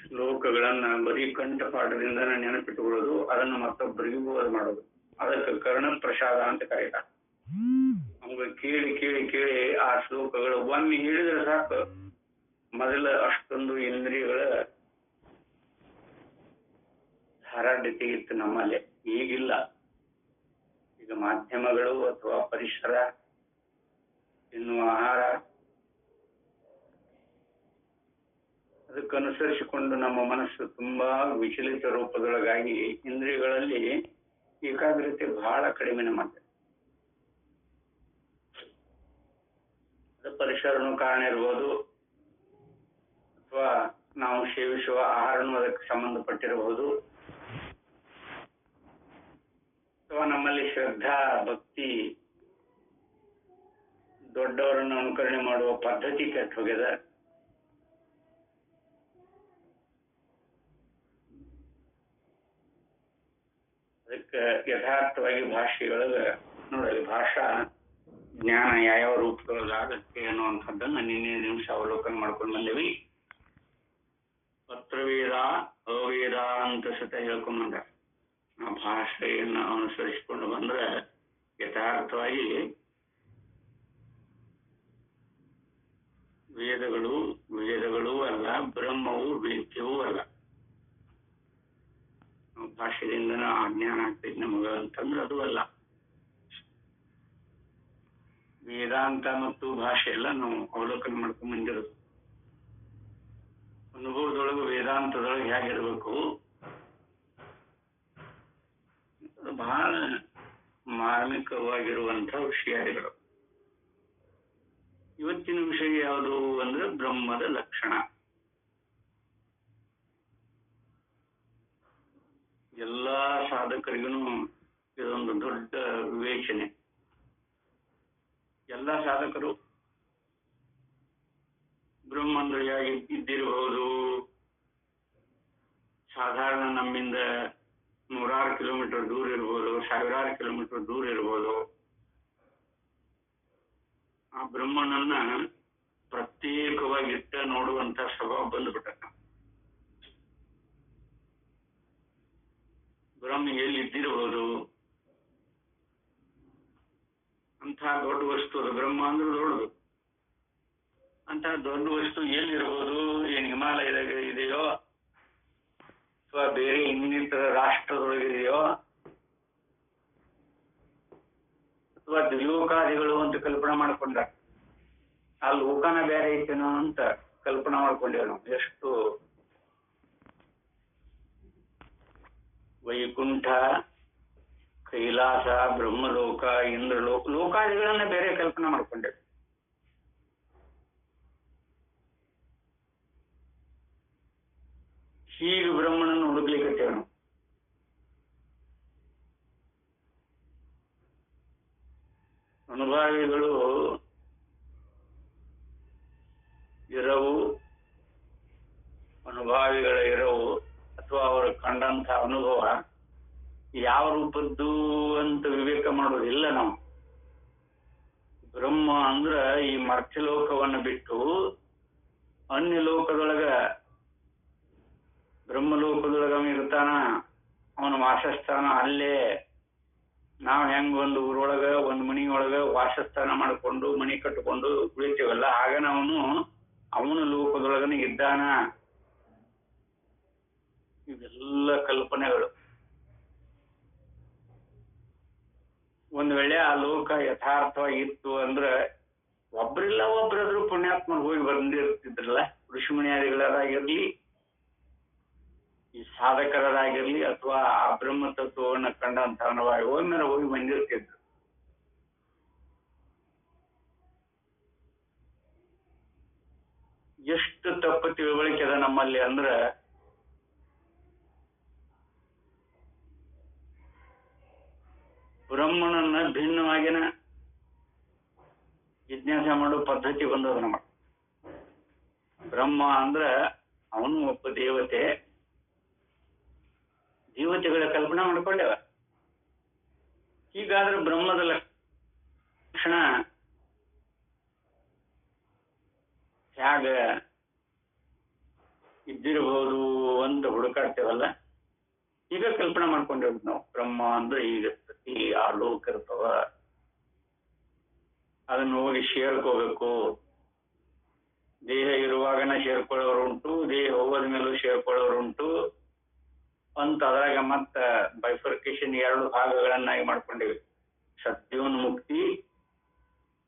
ಶ್ಲೋಕಗಳನ್ನ ಬರೀ ಕಂಠಪಾಠದಿಂದ ನೆನಪಿಟ್ಟುಕೊಳ್ಳೋದು, ಅದನ್ನು ಮತ್ತೊಬ್ಬರಿಗೆ ಬೋಧ ಮಾಡೋದು, ಅದಕ್ಕೆ ಕರ್ಣ ಪ್ರಸಾದ ಅಂತ ಕರೀತಾರೆ. ನಮ್ಗೆ ಕೇಳಿ ಕೇಳಿ ಕೇಳಿ ಆ ಶ್ಲೋಕಗಳು ಒಮ್ಮೆ ಹೇಳಿದ್ರೆ ಸಾಕು. ಮೊದಲ ಅಷ್ಟೊಂದು ಇಂದ್ರಿಯಗಳ ಹರಡ್ಯತೆ ಇತ್ತು ನಮ್ಮಲ್ಲಿ, ಈಗಿಲ್ಲ. ಈಗ ಮಾಧ್ಯಮಗಳು ಅಥವಾ ಪರಿಸರ, ತಿನ್ನುವ ಆಹಾರ, ಅದಕ್ಕನುಸರಿಸಿಕೊಂಡು ನಮ್ಮ ಮನಸ್ಸು ತುಂಬಾ ವಿಚಲಿತ ರೂಪದೊಳಗಾಗಿ ಇಂದ್ರಿಯಗಳಲ್ಲಿ ಏಕಾಗ್ರತೆ ಬಹಳ ಕಡಿಮೆ ಮಾಡ್ತದೆ. ಪರಿಸರನೂ ಕಾರಣ ಇರ್ಬೋದು, ಅಥವಾ ನಾವು ಸೇವಿಸುವ ಆಹಾರನೂ ಅದಕ್ಕೆ ಸಂಬಂಧಪಟ್ಟಿರಬಹುದು, ಅಥವಾ ನಮ್ಮಲ್ಲಿ ಶ್ರದ್ಧಾ ಭಕ್ತಿ, ದೊಡ್ಡವರನ್ನು ಅನುಕರಣೆ ಮಾಡುವ ಪದ್ಧತಿ ಕೆಟ್ಟು ಹೋಗ್ಯದ. ಅದಕ್ಕೆ ಯಥಾರ್ಥವಾಗಿ ಭಾಷೆಗಳಿಗೆ ನೋಡಿ, ಭಾಷಾ ಜ್ಞಾನ ಯಾವ್ಯಾವ ರೂಪದೊಳಗಾಗತ್ತೆ ಅನ್ನುವಂಥದ್ದನ್ನ ನಿನ್ನೆ ನಿಮಿಷ ಅವಲೋಕನ ಮಾಡ್ಕೊಂಡು ಬಂದೇವಿ. ಪತ್ರವೇದ ಅವೇದ ಅಂತ ಸತ ಹೇಳ್ಕೊಂಬಂದ. ಆ ಭಾಷೆಯನ್ನ ಅನುಸರಿಸಿಕೊಂಡು ಬಂದ್ರೆ ಯಥಾರ್ಥವಾಗಿ ವೇದಗಳೂ ಅಲ್ಲ, ಬ್ರಹ್ಮವು ವೇದ್ಯವೂ ಅಲ್ಲ. ಭಾಷೆಯಿಂದ ಅಜ್ಞಾನ ಆಗ್ತೈತಿ ನಮಗ ಅಂತಂದ್ರೆ ಅದು ಅಲ್ಲ. ವೇದಾಂತ ಮತ್ತು ಭಾಷೆ ಎಲ್ಲ ನಾವು ಅವಲೋಕನ ಮಾಡ್ಕೊಂಡ್ ಬಂದಿರೋದು. ಅನುಭವದೊಳಗೆ ವೇದಾಂತದೊಳಗೆ ಹೇಗಿರ್ಬೇಕು, ಬಹಳ ಮಾರ್ಮಿಕವಾಗಿರುವಂತ ವಿಷಯಗಳು. ಇವತ್ತಿನ ವಿಷಯ ಯಾವುದು ಅಂದ್ರೆ ಬ್ರಹ್ಮದ ಲಕ್ಷಣ. ಎಲ್ಲಾ ಸಾಧಕರಿಗೂ ಇದೊಂದು ದೊಡ್ಡ ವಿವೇಚನೆ. ಎಲ್ಲ ಸಾಧಕರು ಬ್ರಹ್ಮಂದ್ರಿಯಾಗಿ ಇದ್ದಿರಬಹುದು. ಸಾಧಾರಣ ನಮ್ಮಿಂದ 100 ಕಿಲೋಮೀಟರ್ ದೂರ ಇರ್ಬೋದು, 1000 ಕಿಲೋಮೀಟರ್ ದೂರ ಇರ್ಬೋದು. ಆ ಬ್ರಹ್ಮನನ್ನ ಪ್ರತ್ಯೇಕವಾಗಿಟ್ಟ ನೋಡುವಂತ ಸ್ವಭಾವ ಬಂದ್ಬಿಟ್ಟ. ಬ್ರಹ್ಮ ಎಲ್ಲಿ ಇದ್ದಿರಬಹುದು, ಅಂತ ದೊಡ್ಡ ವಸ್ತು ಅದು. ಬ್ರಹ್ಮ ಅಂದ್ರೆ ದೊಡ್ಡದು. ಅಂತ ದೊಡ್ಡ ವಸ್ತು ಎಲ್ಲಿರ್ಬೋದು, ಏನ್ ಹಿಮಾಲಯದಾಗ ಇದೆಯೋ ಅಥವಾ ಬೇರೆ ಇನ್ನಿತರ ರಾಷ್ಟ್ರದೊಳಗಿದೆಯೋ, ಅಥವಾ ದ್ವಿಲೋಕಾದಿಗಳು ಅಂತ ಕಲ್ಪನೆ ಮಾಡ್ಕೊಂಡ. ಆ ಲೋಕನ ಬೇರೆ ಐತೇನೋ ಅಂತ ಕಲ್ಪನೆ ಮಾಡ್ಕೊಂಡೇವ್ ನಾವು. ಎಷ್ಟು ವೈಕುಂಠ, ಕೈಲಾಸ, ಬ್ರಹ್ಮಲೋಕ, ಇಂದ್ರಲೋಕ, ಲೋಕಾದಿಗಳನ್ನ ಬೇರೆ ಕಲ್ಪನೆ ಮಾಡ್ಕೊಂಡೇವೆ. ಹೀಗೆ ಬ್ರಹ್ಮನನ್ನು ಹುಡುಕ್ಲಿಕ್ಕೆ ನಾವು. ಅನುಭಾವಿಗಳು ಇರವು, ಅನುಭಾವಿಗಳ ಇರವು ಅಥವಾ ಅವರು ಕಂಡಂತ ಅನುಭವ ಯಾವ ರೂಪದ್ದು ಅಂತ ವಿವೇಕ ಮಾಡೋದಿಲ್ಲ ನಾವು. ಬ್ರಹ್ಮ ಅಂದ್ರ ಈ ಮರ್ತ್ಯಲೋಕವನ್ನು ಬಿಟ್ಟು ಅನ್ಯ ಲೋಕದೊಳಗ, ಬ್ರಹ್ಮಲೋಕದೊಳಗ ಇರ್ತಾನ, ಅವನ ವಾಸಸ್ಥಾನ ಅಲ್ಲೇ. ನಾವು ಹೆಂಗ್ ಒಂದು ಊರೊಳಗ ಒಂದು ಮನಿಯೊಳಗ ವಾಸಸ್ಥಾನ ಮಾಡಿಕೊಂಡು ಮನಿ ಕಟ್ಟಿಕೊಂಡು ಕುಳಿತೇವಲ್ಲ, ಆಗ ಅವನು ಲೋಕದೊಳಗನ ಇದ್ದಾನ. ಇವೆಲ್ಲ ಕಲ್ಪನೆಗಳು. ಒಂದ್ ವೇಳೆ ಆ ಲೋಕ ಯಥಾರ್ಥವಾಗಿತ್ತು ಅಂದ್ರೆ ಒಬ್ರಿಲ್ಲ ಒಬ್ರಾದ್ರೂ ಪುಣ್ಯಾತ್ಮರು ಹೋಗಿ ಬಂದಿರ್ತಿದ್ರಲ್ಲ. ಋಷಿಮುನಿಯಾದಿಗಳಾಗಿರ್ಲಿ, ಈ ಸಾಧಕರಾಗಿರ್ಲಿ, ಅಥವಾ ಆ ಬ್ರಹ್ಮ ತತ್ವವನ್ನು ಕಂಡಂತ ಅನುಭವ ಒಮ್ಮೆ ಹೋಗಿ ಬಂದಿರ್ತಿದ್ರು. ಎಷ್ಟು ತಪ್ಪು ತಿಳುವಳಿಕೆ ಅದ ನಮ್ಮಲ್ಲಿ ಅಂದ್ರ, ಬ್ರಹ್ಮನನ್ನ ಭಿನ್ನವಾಗಿನ ಜಿಜ್ಞಾಸೆ ಮಾಡೋ ಪದ್ಧತಿ ಬಂದದ ನಮ್ಮ. ಬ್ರಹ್ಮ ಅಂದ್ರ ಅವನು ಒಬ್ಬ ದೇವತೆ, ದೇವತೆಗಳ ಕಲ್ಪನೆ ಮಾಡ್ಕೊಂಡೇವ. ಹೀಗಾದ್ರೆ ಬ್ರಹ್ಮದ ಲಕ್ಷಣ ಹೇಗ ಇದ್ದಿರಬಹುದು ಹುಡುಕಾಡ್ತೇವಲ್ಲ, ಈಗ ಕಲ್ಪನೆ ಮಾಡ್ಕೊಂಡಿರೋದು ನಾವು. ಬ್ರಹ್ಮ ಅಂದ್ರೆ ಹೀಗಿರ್ತತಿ, ಆ ಲೋಕ ಇರ್ತವ, ಅದನ್ನ ಹೋಗಿ ಸೇರ್ಕೋಬೇಕು. ದೇಹ ಇರುವಾಗನ ಸೇರ್ಕೊಳ್ಳೋರುಂಟು, ದೇಹ ಹೋಗೋದ ಮೇಲೂ ಸೇರ್ಕೊಳ್ಳೋರುಂಟು ಅಂತ ಅದ್ರಾಗ ಮತ್ತ ಬೈಫರ್ಕೇಶನ್ 2 ಭಾಗಗಳನ್ನಾಗಿ ಮಾಡ್ಕೊಂಡಿವಿ. ಸತ್ಯೋನ್ಮುಕ್ತಿ,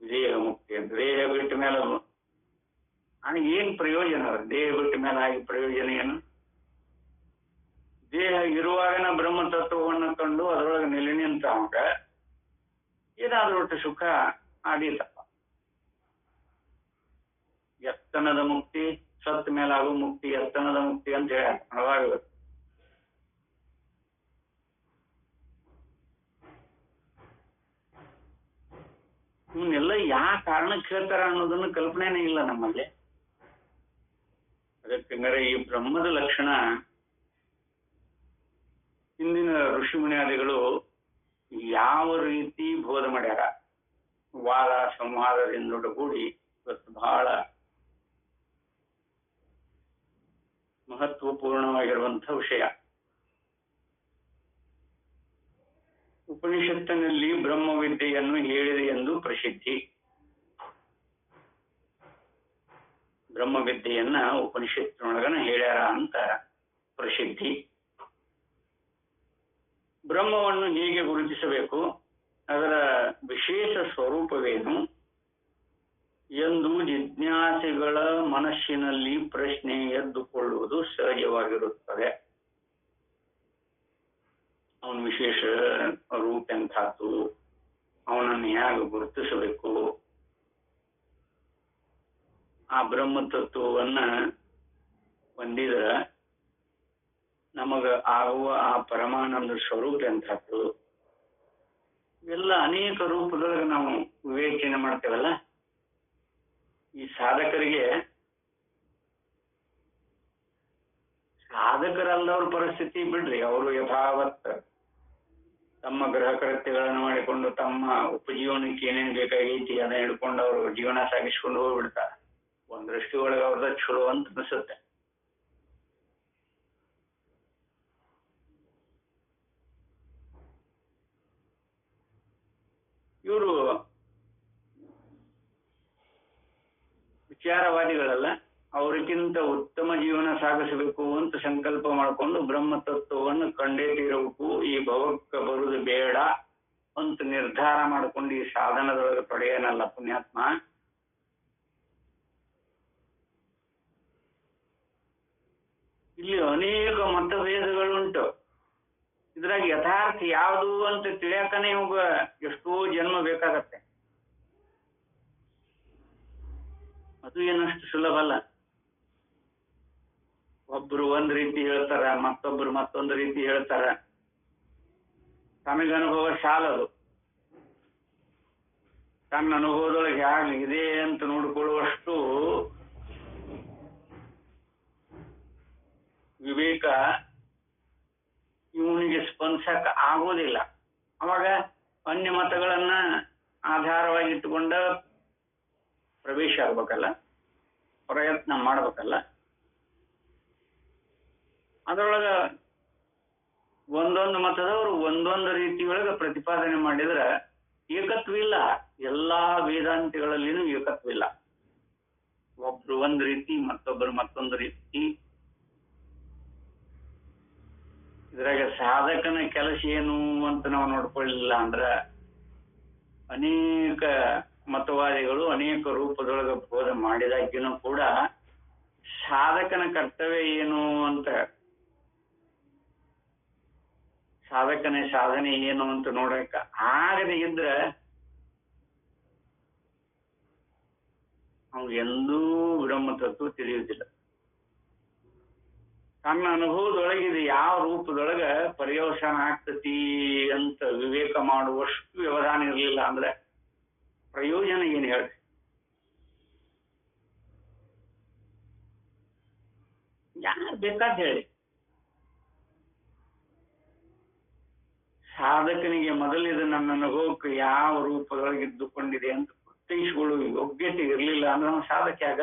ದೇಹ ಮುಕ್ತಿ ಅಂತ. ದೇಹ ಬಿಟ್ಟ ಮೇಲೆ ಏನ್ ಪ್ರಯೋಜನ? ದೇಹ ಬಿಟ್ಟ ಮೇಲೆ ಆಗಿ ಪ್ರಯೋಜನ ಏನು? ದೇಹ ಇರುವಾಗನ ಬ್ರಹ್ಮ ತತ್ವವನ್ನು ಕಂಡು ಅದರೊಳಗೆ ನೆಲೆ ನಿಂತವಾಗ ಏನಾದ್ರೂ ಒಟ್ಟು ಸುಖ ಆದೀತಪ್ಪ. ಎತ್ತನದ ಮುಕ್ತಿ, ಸತ್ ಮೇಲಾಗೋ ಮುಕ್ತಿ, ಎತ್ತನದ ಮುಕ್ತಿ ಅಂತ ಹೇಳ ಅವಾಗ ಇವನ್ನೆಲ್ಲ ಯಾವ ಕಾರಣಕ್ಕೆ ಹೇಳ್ತಾರ ಅನ್ನೋದನ್ನು ಕಲ್ಪನೆನೇ ಇಲ್ಲ ನಮ್ಮಲ್ಲಿ. ಅದಕ್ಕೆ ಈ ಬ್ರಹ್ಮದ ಲಕ್ಷಣ ಹಿಂದಿನ ಋಷಿ ಮುನಿಯಾದಿಗಳು ಯಾವ ರೀತಿ ಬೋಧ ಮಾಡ್ಯಾರ, ವಾದ ಸಂವಾದದಿಂದ ಕೂಡಿ ಇವತ್ತು ಬಹಳ ಮಹತ್ವಪೂರ್ಣವಾಗಿರುವಂತಹ ವಿಷಯ. ಉಪನಿಷತ್ತಿನಲ್ಲಿ ಬ್ರಹ್ಮವಿದ್ಯೆಯನ್ನು ಹೇಳಿದೆ ಎಂದು ಪ್ರಸಿದ್ಧಿ. ಬ್ರಹ್ಮವಿದ್ಯೆಯನ್ನ ಉಪನಿಷತ್ತಿನೊಳಗನ ಹೇಳ್ಯಾರ ಅಂತ ಪ್ರಸಿದ್ಧಿ. ಬ್ರಹ್ಮವನ್ನು ಹೇಗೆ ಗುರುತಿಸಬೇಕು, ಅದರ ವಿಶೇಷ ಸ್ವರೂಪವೇನು ಎಂದು ಜಿಜ್ಞಾಸೆಗಳ ಮನಸ್ಸಿನಲ್ಲಿ ಪ್ರಶ್ನೆ ಎದ್ದುಕೊಳ್ಳುವುದು ಸಹಜವಾಗಿರುತ್ತದೆ. ಅವನ ವಿಶೇಷ ರೂಪ ಎಂಥಾತು, ಅವನನ್ನು ಹೇಗೆ ಗುರುತಿಸಬೇಕು, ಆ ಬ್ರಹ್ಮ ತತ್ವವನ್ನ ಹೊಂದಿದ ನಮಗ ಆಗುವ ಆ ಪರಮಾನಂದ ಸ್ವರೂಪ ಎಂಥಾತು, ಇವೆಲ್ಲ ಅನೇಕ ರೂಪದೊಳಗೆ ನಾವು ವಿವೇಚನೆ ಮಾಡ್ತೇವಲ್ಲ. ಈ ಸಾಧಕರಿಗೆ, ಸಾಧಕರಲ್ಲವ್ರ ಪರಿಸ್ಥಿತಿ ಬಿಡ್ರಿ, ಅವರು ಯಥಾವತ್ ತಮ್ಮ ಗೃಹ ಕೃತ್ಯಗಳನ್ನು ಮಾಡಿಕೊಂಡು ತಮ್ಮ ಉಪಜೀವನಕ್ಕೆ ಏನೇನ್ ಬೇಕಾಗೈತಿ ಅದನ್ನ ಹಿಡ್ಕೊಂಡು ಅವರು ಜೀವನ ಸಾಗಿಸ್ಕೊಂಡು ಹೋಗ್ಬಿಡ್ತಾರೆ. ಒಂದ್ ದೃಷ್ಟಿ ಒಳಗೆ ಅವ್ರದ ಚಲೋ ಅಂತ ಅನಿಸುತ್ತೆ. ಇವರು ವಿಚಾರವಾದಿಗಳಲ್ಲ, ಅವರಿಗಿಂತ ಉತ್ತಮ ಜೀವನ ಸಾಗಿಸಬೇಕು ಅಂತ ಸಂಕಲ್ಪ ಮಾಡಿಕೊಂಡು ಬ್ರಹ್ಮ ತತ್ವವನ್ನು ಕಂಡೇ ತೀರಬೇಕು, ಈ ಭವಕ್ಕೆ ಬರುವುದು ಬೇಡ ಅಂತ ನಿರ್ಧಾರ ಮಾಡಿಕೊಂಡು ಈ ಸಾಧನದೊಳಗೆ ತೊಡೆಯನಲ್ಲ ಪುಣ್ಯಾತ್ಮ. ಇಲ್ಲಿ ಅನೇಕ ಮತಭೇದಗಳುಂಟು. ಇದ್ರಾಗ ಯಥಾರ್ಥ ಯಾವುದು ಅಂತ ತಿಳಿಯಕನೇ ಇವಾಗ ಎಷ್ಟೋ ಜನ್ಮ ಬೇಕಾಗತ್ತೆ. ಅದು ಏನಷ್ಟು ಸುಲಭ ಅಲ್ಲ. ಒಬ್ರು ಒಂದ್ ರೀತಿ ಹೇಳ್ತಾರ, ಮತ್ತೊಬ್ರು ಮತ್ತೊಂದು ರೀತಿ ಹೇಳ್ತಾರ. ತಮಗೆ ಅನುಭವ ಸಾಲದು. ತನ್ನ ಅನುಭವದೊಳಗೆ ಹೇಗಿದೆ ಅಂತ ನೋಡಿಕೊಳ್ಳುವಷ್ಟು ವಿವೇಕ ಇವನಿಗೆ ಸ್ಪಂದಿಸಕ್ ಆಗೋದಿಲ್ಲ. ಅವಾಗ ಅನ್ಯ ಮತಗಳನ್ನ ಆಧಾರವಾಗಿಟ್ಟುಕೊಂಡ ಪ್ರವೇಶ ಆಗ್ಬೇಕಲ್ಲ, ಪ್ರಯತ್ನ ಮಾಡ್ಬೇಕಲ್ಲ. ಅದರೊಳಗ ಒಂದೊಂದು ಮತದವರು ಒಂದೊಂದು ರೀತಿಯೊಳಗ ಪ್ರತಿಪಾದನೆ ಮಾಡಿದ್ರ ಏಕತ್ವಿಲ್ಲ. ಎಲ್ಲಾ ವೇದಾಂತಿಗಳಲ್ಲಿನೂ ಏಕತ್ವಿಲ್ಲ. ಒಬ್ರು ಒಂದ್ ರೀತಿ, ಮತ್ತೊಬ್ರು ಮತ್ತೊಂದು ರೀತಿ. ಇದ್ರಾಗ ಸಾಧಕನ ಕೆಲಸ ಏನು ಅಂತ ನಾವು ನೋಡ್ಕೊಳ್ಳಿಲ್ಲ ಅಂದ್ರ, ಅನೇಕ ಮತವಾದಿಗಳು ಅನೇಕ ರೂಪದೊಳಗ ಬೋಧ ಮಾಡಿದಾಗಿನೂ ಕೂಡ ಸಾಧಕನ ಕರ್ತವ್ಯ ಏನು ಅಂತ, ಸಾಧಕನ ಸಾಧನೆ ಏನು ಅಂತ ನೋಡಕ ಆಗದೆ ಇದ್ರ ಅವ್ನು ಎಂದೂ ಬ್ರಹ್ಮ ತತ್ವ ತಿಳಿಯುವುದಿಲ್ಲ. ತನ್ನ ಅನುಭವದೊಳಗಿದು ಯಾವ ರೂಪದೊಳಗ ಪರ್ಯವಸಾನ ಆಗ್ತತಿ ಅಂತ ವಿವೇಕ ಮಾಡುವಷ್ಟು ವ್ಯವಧಾನ ಇರಲಿಲ್ಲ ಅಂದ್ರೆ ಪ್ರಯೋಜನ ಏನು ಹೇಳಿ? ಯಾರು ಬೇಕಾದ್ ಹೇಳಿ, ಸಾಧಕನಿಗೆ ಮೊದಲಿದು ನನ್ನ ಅನುಭವಕ್ಕೆ ಯಾವ ರೂಪದೊಳಗೆ ಇದ್ದುಕೊಂಡಿದೆ ಅಂತ ಗುರುತಿಸಿಕೊಳ್ಳುವ ಯೋಗ್ಯತೆ ಇರಲಿಲ್ಲ ಅಂದ್ರೆ ಅವನು ಸಾಧಕ ಆಗ.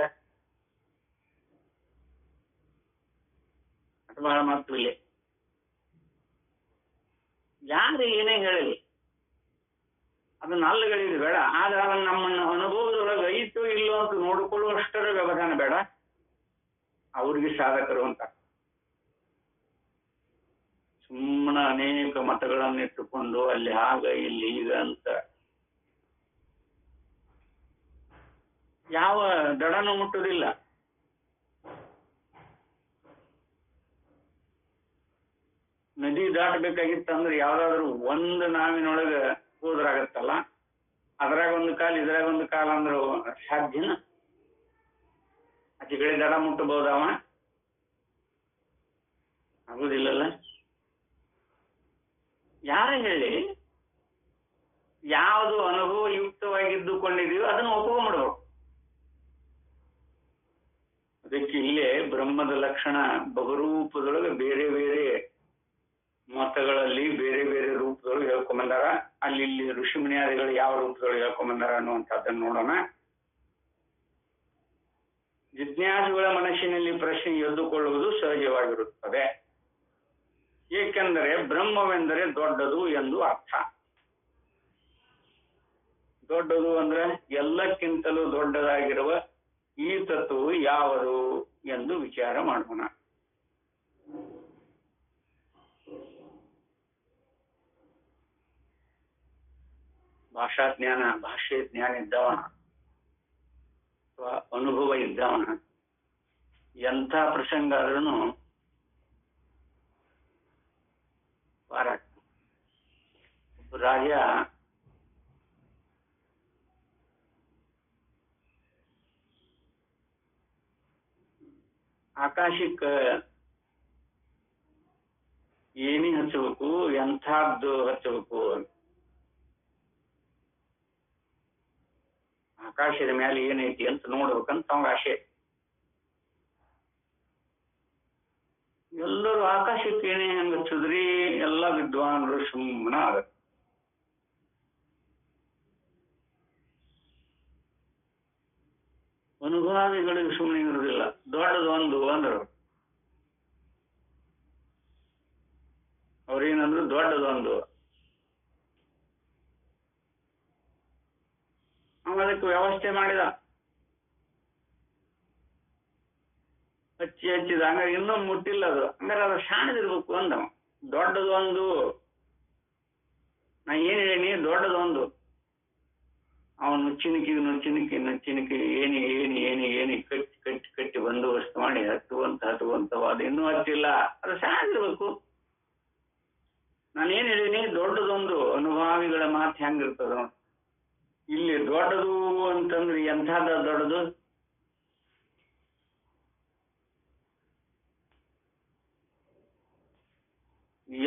ಬಹಳ ಮಹತ್ವ ಇಲ್ಲಿ. ಯಾರು ಏನೇ ಹೇಳಲಿ ಅದನ್ನ ಅಲ್ಲಗಳಿದು ಬೇಡ, ಆದ್ರೆ ಅದನ್ನ ನಮ್ಮನ್ನ ಅನುಭವದೊಳಗೆ ಐತೋ ಇಲ್ಲೋ ಅಂತ ನೋಡಿಕೊಳ್ಳುವಷ್ಟರ ವ್ಯವಧಾನ ಬೇಡ. ಅವ್ರಿಗೆ ಸಾಧಕರು ಅಂತ ಸುಮ್ಮನೆ ಅನೇಕ ಮತಗಳನ್ನಿಟ್ಟುಕೊಂಡು ಅಲ್ಲಿ ಆಗ ಇಲ್ಲಿ ಈಗ ಅಂತ ಯಾವ ದಡನೂ ಮುಟ್ಟುವುದಿಲ್ಲ. ನದಿ ದಾಟಬೇಕಾಗಿತ್ತಂದ್ರೆ ಯಾವ್ದಾದ್ರು ಒಂದು ನಾವಿನೊಳಗ ಹೋದ್ರಾಗತ್ತಲ್ಲ, ಅದ್ರಾಗ ಒಂದು ಕಾಲ ಇದ್ರಾಗ ಒಂದು ಕಾಲ ಅಂದ್ರು ಸಾಧ್ಯನ? ಆಚೆ ಕಡೆ ದಡ ಮುಟ್ಟಬಹುದವ? ಆಗುದಿಲ್ಲಲ್ಲ. ಯಾರ ಹೇಳಿ ಯಾವುದು ಅನುಭವ ಯುಕ್ತವಾಗಿದ್ದುಕೊಂಡಿದೆಯೋ ಅದನ್ನು ಒಪ್ಪಿಕೊಂಡ್ಬಿಡ್ಬೇಕು. ಅದಕ್ಕೆ ಇಲ್ಲೇ ಬ್ರಹ್ಮದ ಲಕ್ಷಣ ಬಹುರೂಪದೊಳಗೆ ಬೇರೆ ಬೇರೆ ಮತಗಳಲ್ಲಿ ಬೇರೆ ಬೇರೆ ರೂಪದೊಳಗೆ ಹೇಳ್ಕೊಂಬಂದಾರ. ಅಲ್ಲಿ ಇಲ್ಲಿ ಋಷಿಮುನಿಯಾದಿಗಳು ಯಾವ ರೂಪದೊಳಗೆ ಹೇಳ್ಕೊಂಬಂದಾರ ಅನ್ನುವಂಥದ್ದನ್ನು ನೋಡೋಣ. ಜಿಜ್ಞಾಸುಗಳ ಮನಸ್ಸಿನಲ್ಲಿ ಪ್ರಶ್ನೆ ಎದ್ದುಕೊಳ್ಳುವುದು ಸಹಜವಾಗಿರುತ್ತದೆ. ಏಕೆಂದರೆ ಬ್ರಹ್ಮವೆಂದರೆ ದೊಡ್ಡದು ಎಂದು ಅರ್ಥ. ದೊಡ್ಡದು ಅಂದ್ರೆ ಎಲ್ಲಕ್ಕಿಂತಲೂ ದೊಡ್ಡದಾಗಿರುವ ಈ ತತ್ವವು ಯಾವುದು ಎಂದು ವಿಚಾರ ಮಾಡೋಣ. ಭಾಷಾ ಜ್ಞಾನ, ಭಾಷೆ ಜ್ಞಾನ ಇದ್ದವನ ಅಥವಾ ಅನುಭವ ಇದ್ದವನ ಎಂಥ ಪ್ರಸಂಗ ಆದ್ರೂ ಪಾರಾಟ. ರಾಜ ಆಕಾಶಕ್ಕೆ ಏನಿ ಹಚ್ಚಬೇಕು, ಎಂಥದ್ದು ಹಚ್ಚಬೇಕು, ಆಕಾಶದ ಮೇಲೆ ಏನೈತಿ ಅಂತ ನೋಡ್ಬೇಕಂತ ಅವಾಗ ಆಸೆ. ಎಲ್ಲರೂ ಆಕಾಶಕ್ಕೆ ಏನೇ ಹಂಗ ಹಚ್ಚಿದ್ರಿ, ಎಲ್ಲ ವಿದ್ವಾನ್ರು ಸುಮ್ಮನ ಆಗತ್ತೆ. ಅನುಭಾವಿಗಳಿಗೆ ಸುಮ್ಮನೆ ಇರುವುದಿಲ್ಲ. ದೊಡ್ಡದೊಂದು ಅಂದ್ರು ಅವ್ರೇನಂದ್ರು ದೊಡ್ಡದೊಂದು. ಅದಕ್ಕೆ ವ್ಯವಸ್ಥೆ ಮಾಡಿದ, ಹಚ್ಚಿದ. ಹಂಗಾರೆ ಇನ್ನೂ ಮುಟ್ಟಿಲ್ಲ ಅದು. ಹಂಗಾರೆ ಅದು ಶಾಣದಿರ್ಬೇಕು ಅಂದ. ದೊಡ್ಡದೊಂದು, ನಾ ಏನ್ ಹೇಳೀನಿ, ದೊಡ್ಡದೊಂದು. ಅವನು ನುಚ್ಚಿನಿಕಿ ಏನಿ ಏನಿ ಏನಿ ಏನಿ ಕಟ್ಟಿ ಕಟ್ಟಿ ಕಟ್ಟಿ ಬಂದೋಬಸ್ತ್ ಮಾಡಿ ಹತ್ತುವಂತವ ಅದು ಇನ್ನೂ ಹಚ್ಚಿಲ್ಲ. ಅದು ಶಾಣದಿರ್ಬೇಕು. ನಾನೇನ್ ಹೇಳೀನಿ, ದೊಡ್ಡದೊಂದು. ಅನುಭಾವಿಗಳ ಮಾತು ಹೆಂಗಿರ್ತದ ನೋಡಿ. ಇಲ್ಲಿ ದೊಡ್ಡದು ಅಂತಂದ್ರೆ ಎಂಥದ ದೊಡ್ಡದು?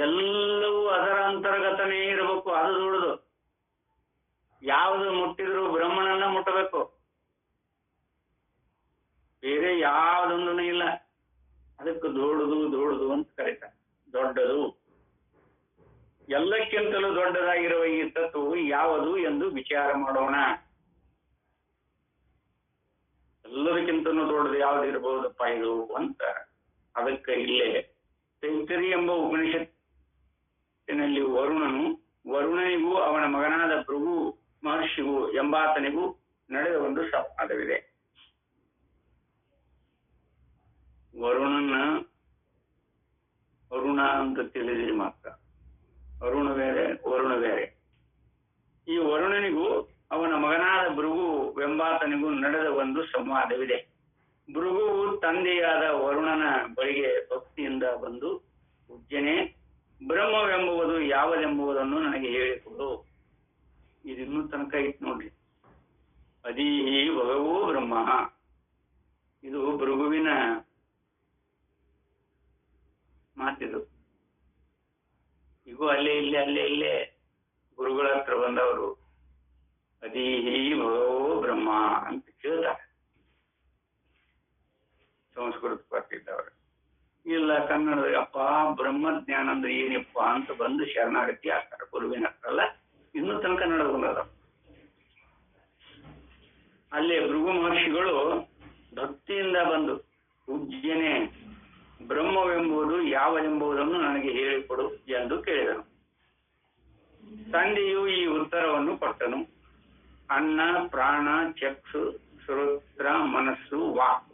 ಎಲ್ಲವೂ ಅದರ ಅಂತರ್ಗತನೇ ಇರಬೇಕು, ಅದು ದೊಡ್ಡದು. ಯಾವುದು ಮುಟ್ಟಿದ್ರು ಬ್ರಹ್ಮನನ್ನ ಮುಟ್ಟಬೇಕು, ಬೇರೆ ಯಾವುದೊಂದೂ ಇಲ್ಲ. ಅದಕ್ಕೆ ದೊಡ್ಡದು ಅಂತ ಕರೀತಾರೆ. ದೊಡ್ಡದು, ಎಲ್ಲಕ್ಕಿಂತಲೂ ದೊಡ್ಡದಾಗಿರುವ ಈ ತತ್ವವು ಯಾವುದು ಎಂದು ವಿಚಾರ ಮಾಡೋಣ. ಎಲ್ಲದಕ್ಕಿಂತಲೂ ದೊಡ್ಡದು ಯಾವ್ದು ಇರಬಹುದಪ್ಪ ಇದು ಅಂತ. ಅದಕ್ಕೆ ಇಲ್ಲೇ ತೈತರಿ ಎಂಬ ಉಪನಿಷತ್ತಿನಲ್ಲಿ ವರುಣನಿಗೂ ಅವನ ಮಗನಾದ ಭೃಗು ಮಹರ್ಷಿಗೂ ಎಂಬಾತನಿಗೂ ನಡೆದ ಒಂದು ಸಂವಾದವಿದೆ. ವರುಣ ಅಂತ ತಿಳಿದಿರಿ ಮಾತ್ರ. ವರುಣ ಬೇರೆ. ಈ ವರುಣನಿಗೂ ಅವನ ಮಗನಾದ ಭೃಗು ಎಂಬಾತನಿಗೂ ನಡೆದ ಒಂದು ಸಂವಾದವಿದೆ. ಭೃಗುವು ತಂದೆಯಾದ ವರುಣನ ಬಳಿಗೆ ಭಕ್ತಿಯಿಂದ ಬಂದು, ಪೂಜ್ಯನೇ, ಬ್ರಹ್ಮವೆಂಬುವುದು ಯಾವುದೆಂಬುದನ್ನು ನನಗೆ ಹೇಳಿಕೊಡು. ಇದಿನ್ನೂ ತನಕ ಇತ್ತು ನೋಡ್ರಿ. ಅದೀಹಿ ಭಗವೋ ಬ್ರಹ್ಮ. ಇದು ಭೃಗುವಿನ ಮಾತಿದು. ಈಗ ಅಲ್ಲೇ ಇಲ್ಲೇ ಗುರುಗಳ ಹತ್ರ ಬಂದವರು ಅದೀಹಿ ಭಗವೋ ಬ್ರಹ್ಮ ಅಂತ ಕೇಳ್ತಾರೆ. ಸಂಸ್ಕೃತ ಬರ್ತಿದ್ದವರು ಇಲ್ಲ, ಕನ್ನಡದಾಗ ಅಪ್ಪ ಬ್ರಹ್ಮಜ್ಞಾನ ಅಂದ್ರೆ ಏನಪ್ಪ ಅಂತ ಬಂದು ಶರಣಾಗತಿ ಆಗ್ತಾರೆ ಗುರುವಿನ ಹತ್ರ. ಅಲ್ಲ, ಇನ್ನೂ ತನಕ ನಡೆದುಕೊಂಡದ. ಅಲ್ಲೇ ಭೃಗು ಮಹರ್ಷಿಗಳು ಭಕ್ತಿಯಿಂದ ಬಂದು, ಪೂಜ್ಯನೇ, ಬ್ರಹ್ಮವೆಂಬುದು ಯಾವದೆಂಬುದನ್ನು ನನಗೆ ಹೇಳಿಕೊಡು ಎಂದು ಕೇಳಿದನು. ತಂದೆಯು ಈ ಉತ್ತರವನ್ನು ಕೊಟ್ಟನು: ಅನ್ನ, ಪ್ರಾಣ, ಚಕ್ಷು, ಶ್ರೋತ್ರ, ಮನಸ್ಸು, ವಾಕ್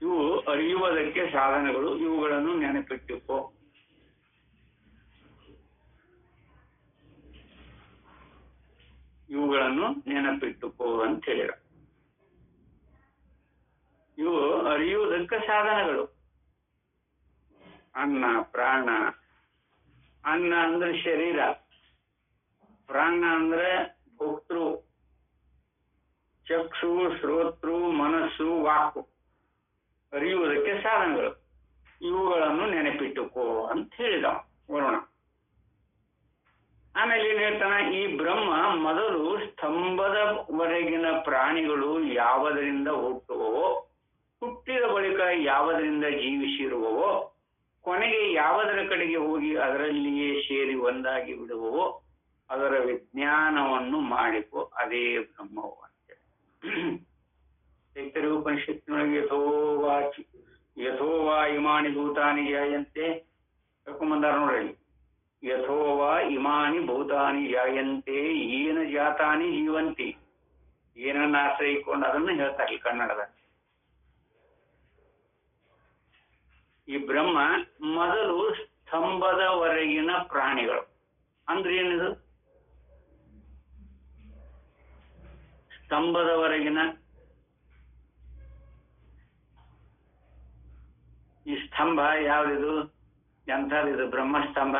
ಇವು ಅರಿಯುವುದಕ್ಕೆ ಸಾಧನಗಳು. ಇವುಗಳನ್ನು ನೆನಪಿಟ್ಟುಕೋ. ಇವುಗಳನ್ನು ನೆನಪಿಟ್ಟುಕೋ ಅಂತ ಹೇಳಿದ. ಇವು ಅರಿಯುವುದಕ್ಕೆ ಸಾಧನಗಳು. ಅನ್ನ, ಪ್ರಾಣ. ಅನ್ನ ಅಂದ್ರೆ ಶರೀರ, ಪ್ರಾಣ ಅಂದ್ರೆ ಭೋಕ್ತೃ, ಚಕ್ಷು, ಶ್ರೋತೃ, ಮನಸ್ಸು, ವಾಕು ಅರಿಯುವುದಕ್ಕೆ ಸಾಧನಗಳು. ಇವುಗಳನ್ನು ನೆನಪಿಟ್ಟುಕೋ ಅಂತ ಹೇಳಿದ ವರುಣ. ಆಮೇಲೆ ಏನ್ ಹೇಳ್ತಾನ, ಈ ಬ್ರಹ್ಮ ಮೊದಲು ಸ್ತಂಭದವರೆಗಿನ ಪ್ರಾಣಿಗಳು ಯಾವುದರಿಂದ ಹುಟ್ಟುವವೋ, ಹುಟ್ಟಿದ ಬಳಿಕ ಯಾವುದರಿಂದ ಜೀವಿಸಿರುವವೋ, ಕೊನೆಗೆ ಯಾವುದರ ಕಡೆಗೆ ಹೋಗಿ ಅದರಲ್ಲಿಯೇ ಸೇರಿ ಒಂದಾಗಿ ಬಿಡುವವೋ ಅದರ ವಿಜ್ಞಾನವನ್ನು ಮಾಡಿಕೊ, ಅದೇ ಬ್ರಹ್ಮವು ಅಂತೇಳಿ. ತೈತ್ತರೀಯ ಉಪನಿಷತ್ತಿನೊಳಗೆ ಯಥೋವಾ ಇಮಾನಿ ಭೂತಾನಿ ಜಾಯಂತೆ ಕರ್ಕೊಂಬಂದಾರ ನೋಡ್ರಿ. ಯಥೋವಾ ಇಮಾನಿ ಭೂತಾನಿ ಜಾಯಂತೆ ಏನ ಜಾತಾನಿ ಜೀವಂತಿ. ಏನನ್ನ ಆಶ್ರಯಿಕೊಂಡು ಅದನ್ನು ಹೇಳ್ತಾರೆ ಕನ್ನಡದ. ಈ ಬ್ರಹ್ಮ ಮೊದಲು ಸ್ತಂಭದವರೆಗಿನ ಪ್ರಾಣಿಗಳು ಅಂದ್ರೆ ಏನಿದು? ಸ್ತಂಭದವರೆಗಿನ ಈ ಸ್ತಂಭ ಯಾವ್ದಿದು? ಎಂಥದಿದು ಬ್ರಹ್ಮಸ್ತಂಭ?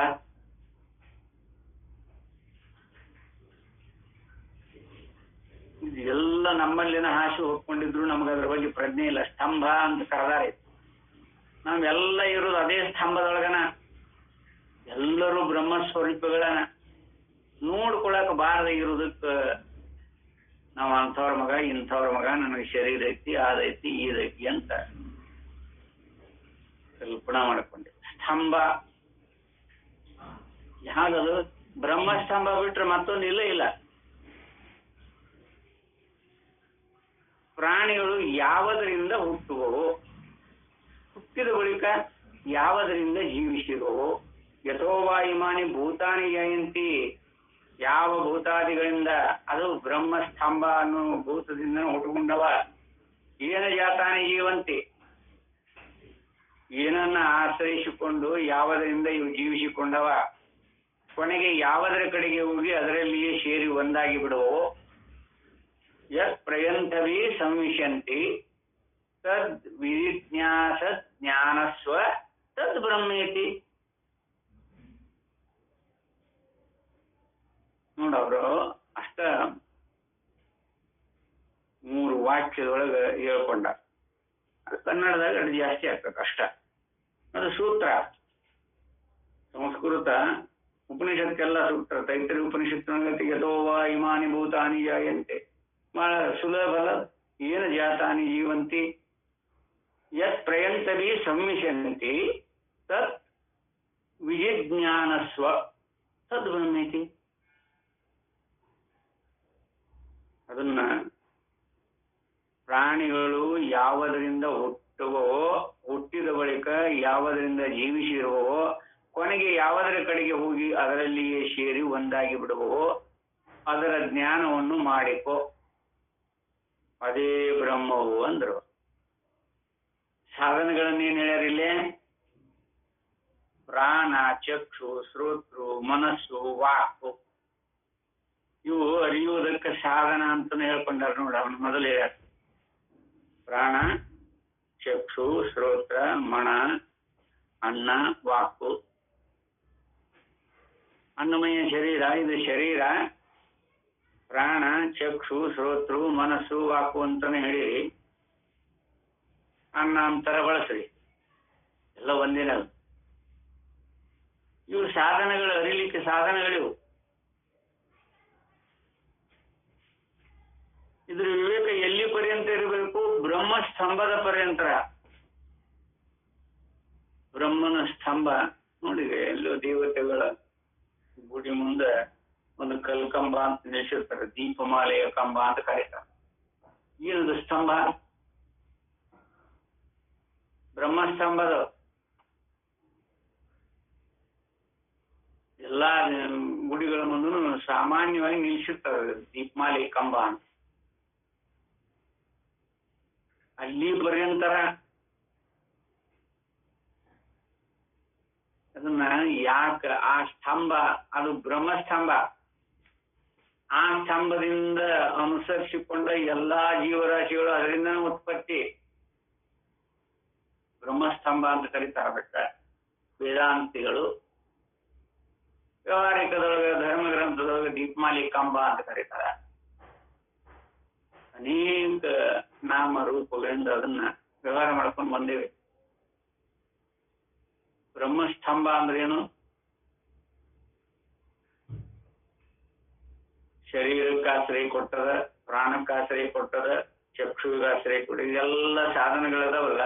ಎಲ್ಲ ನಮ್ಮಲ್ಲಿನ ಹಾಸಿ ಹೋಗ್ಕೊಂಡಿದ್ರು, ನಮ್ಗೆ ಅದ್ರ ಬಗ್ಗೆ ಪ್ರಜ್ಞೆ ಇಲ್ಲ. ಸ್ತಂಭ ಅಂತ ಕರೆದಾರೆ. ನಾವೆಲ್ಲ ಇರೋದು ಅದೇ ಸ್ತಂಭದೊಳಗನ. ಎಲ್ಲರೂ ಬ್ರಹ್ಮಸ್ವರೂಪಗಳನ್ನ ನೋಡ್ಕೊಳಕ್ ಬಾರದೆ ಇರೋದಕ್ಕ ನಾವ್ ಅಂಥವ್ರ ಮಗ ಇಂಥವ್ರ ಮಗ, ನನಗೆ ಶರೀರ ಐತಿ, ಅದೈತಿ, ಇದೈತಿ ಅಂತ ಕಲ್ಪನಾ ಮಾಡ್ಕೊಂಡೆ. ಸ್ತಂಭ ಯಾವ್ದದು? ಬ್ರಹ್ಮಸ್ತಂಭ ಬಿಟ್ರೆ ಮತ್ತೊಂದು ಇಲ್ಲ ಇಲ್ಲ. ಪ್ರಾಣಿಗಳು ಯಾವುದರಿಂದ ಹುಟ್ಟುವವು, ಹುಟ್ಟಿದ ಬಳಿಕ ಯಾವುದರಿಂದ ಜೀವಿಸಿರುವವು. ಯಥೋವಾ ಇಮಾನಿ ಭೂತಾನಿ ಜಯಂತಿ, ಯಾವ ಭೂತಾದಿಗಳಿಂದ, ಅದು ಬ್ರಹ್ಮಸ್ತಂಭ ಅನ್ನೋ ಭೂತದಿಂದ ಹುಟ್ಟುಕೊಂಡವ. ಏನ ಜಾತಾನಿ ಜೀವಂತಿ, ಏನನ್ನ ಆಶ್ರಯಿಸಿಕೊಂಡು ಯಾವುದರಿಂದ ಇವು ಜೀವಿಸಿಕೊಂಡವ, ಕೊನೆಗೆ ಯಾವುದರ ಕಡೆಗೆ ಹೋಗಿ ಅದರಲ್ಲಿಯೇ ಸೇರಿ ಒಂದಾಗಿ ಬಿಡುವವು. ಯತ್ ಪ್ರಯಂತವೇ ಸಂವಿಶಂತಿ ತದ್ ವಿಜಿಜ್ಞಾಸ ಜ್ಞಾನಸ್ವ ತದ್ ಬ್ರಹ್ಮೇತಿ. ನೋಡವ್ರು ಅಷ್ಟ 3 ವಾಕ್ಯದೊಳಗೆ ಹೇಳ್ಕೊಂಡ. ಅದು ಕನ್ನಡದಾಗ ಅದು ಜಾಸ್ತಿ ಆಗ್ತದೆ ಅಷ್ಟ. ಅದು ಸೂತ್ರ. ಸಂಸ್ಕೃತ ಉಪನಿಷತ್ಕೆಲ್ಲ ಸೂತ್ರ. ತೈತ್ತರೀಯ ಉಪನಿಷತ್ತಿನೊಳಗೆ ಯಥೋವಾ ಇಮಾನಿ ಭೂತಾನಿ ಜಾಯಂತೆ ಬಹಳ ಸುಲಭ. ಏನ ಜಾತಾನಿ ಜೀವಂತಿ ಯತ್ ಪ್ರಯಂತವಿ ಸಂವಿಶಂತಿ ತತ್ ವಿಜಿಜ್ಞಾನಸ್ವ ತದ್ ಬ್ರಹ್ಮೇತಿ. ಅದನ್ನ ಪ್ರಾಣಿಗಳು ಯಾವುದರಿಂದ ಹುಟ್ಟುವವೋ, ಹುಟ್ಟಿದ ಬಳಿಕ ಯಾವುದರಿಂದ ಜೀವಿಸಿರುವವೋ, ಕೊನೆಗೆ ಯಾವುದರ ಕಡೆಗೆ ಹೋಗಿ ಅದರಲ್ಲಿಯೇ ಸೇರಿ ಒಂದಾಗಿ ಬಿಡುವವೋ ಅದರ ಜ್ಞಾನವನ್ನು ಮಾಡಿಕೊ, ಅದೇ ಬ್ರಹ್ಮವು ಅಂದ್ರು. ಸಾಧನಗಳನ್ನೇನು ಹೇಳ್ಯಾರಿಲ್ಲೇ? ಪ್ರಾಣ, ಚಕ್ಷು, ಶ್ರೋತೃ, ಮನಸ್ಸು, ವಾಕು ಇವು ಅರಿಯುವುದಕ್ಕೆ ಸಾಧನ ಅಂತಾನೆ ಹೇಳ್ಕೊಂಡಾರ ನೋಡ. ಅವನು ಮೊದಲು ಹೇಳ್ಯಾರ. ಪ್ರಾಣ, ಚಕ್ಷು, ಶ್ರೋತ್ರ, ಮನ, ಅನ್ನ, ವಾಕು. ಅನ್ನಮಯ ಶರೀರ, ಇದು ಶರೀರ. ಪ್ರಾಣ, ಚಕ್ಷು, ಶ್ರೋತೃ, ಮನಸ್ಸು, ವಾಕು ಅಂತಾನೆ ಹೇಳಿ ಅನ್ನ ಅಂತರ ಬಳಸ್ರಿ. ಎಲ್ಲ ಒಂದಿನ. ಇವು ಸಾಧನಗಳು, ಅರಿಲಿಕ್ಕೆ ಸಾಧನಗಳಿವು. ಇದ್ರ ವಿವೇಕ ಎಲ್ಲಿ ಪರ್ಯಂತ ಇರಬೇಕು? ಬ್ರಹ್ಮಸ್ತಂಭದ ಪರ್ಯಂತ. ಬ್ರಹ್ಮನ ಸ್ತಂಭ ನೋಡಿದೆ. ಎಲ್ಲೋ ದೇವತೆಗಳ ಗುಡಿ ಮುಂದೆ ಒಂದು ಕಲ್ಕಂಬ ಅಂತ ನಿಲ್ಲಿಸಿರ್ತಾರೆ. ದೀಪಮಾಲೆಯ ಕಂಬ ಅಂತ ಕರೀತಾರೆ. ಏನದು ಸ್ತಂಭ? ಬ್ರಹ್ಮಸ್ತಂಭದ ಎಲ್ಲಾ ಗುಡಿಗಳ ಮುಂದೂ ಸಾಮಾನ್ಯವಾಗಿ ನಿಲ್ಸಿರ್ತಾರೆ ದೀಪಮಾಲಿ ಕಂಬ ಅಂತ. ಅಲ್ಲಿ ಪರ್ಯಂತರ ಅದನ್ನ ಯಾಕ ಆ ಸ್ತಂಭ ಅದು ಬ್ರಹ್ಮಸ್ತಂಭ, ಆ ಸ್ತಂಭದಿಂದ ಅನುಸರಿಸಿಕೊಂಡ ಎಲ್ಲಾ ಜೀವರಾಶಿಗಳು ಅದರಿಂದ ಉತ್ಪತ್ತಿ, ಬ್ರಹ್ಮಸ್ತಂಭ ಅಂತ ಕರೀತಾರ. ಬೆಟ್ಟ ವೇದಾಂತಿಗಳು ವ್ಯವಹಾರಿಕದೊಳಗೆ ಧರ್ಮ ಗ್ರಂಥದೊಳಗೆ ದೀಪಮಾಲಿ ಕಂಬ ಅಂತ ಕರೀತಾರ. ಅನೇಕ ನಾಮ ರೂಪಗಳಿಂದ ಅದನ್ನ ವ್ಯವಹಾರ ಮಾಡ್ಕೊಂಡು ಬಂದೇವೆ. ಬ್ರಹ್ಮಸ್ತಂಭ ಅಂದ್ರೇನು? ಶರೀರಕ್ಕೆ ಆಶ್ರಯ ಕೊಟ್ಟದ, ಪ್ರಾಣಕ್ಕೆ ಆಶ್ರಯ ಕೊಟ್ಟದ, ಚಕ್ಷುವಿಗೆ ಆಶ್ರಯ ಕೊಟ್ಟದ, ಇದೆಲ್ಲ ಸಾಧನಗಳದಾವಲ್ಲ,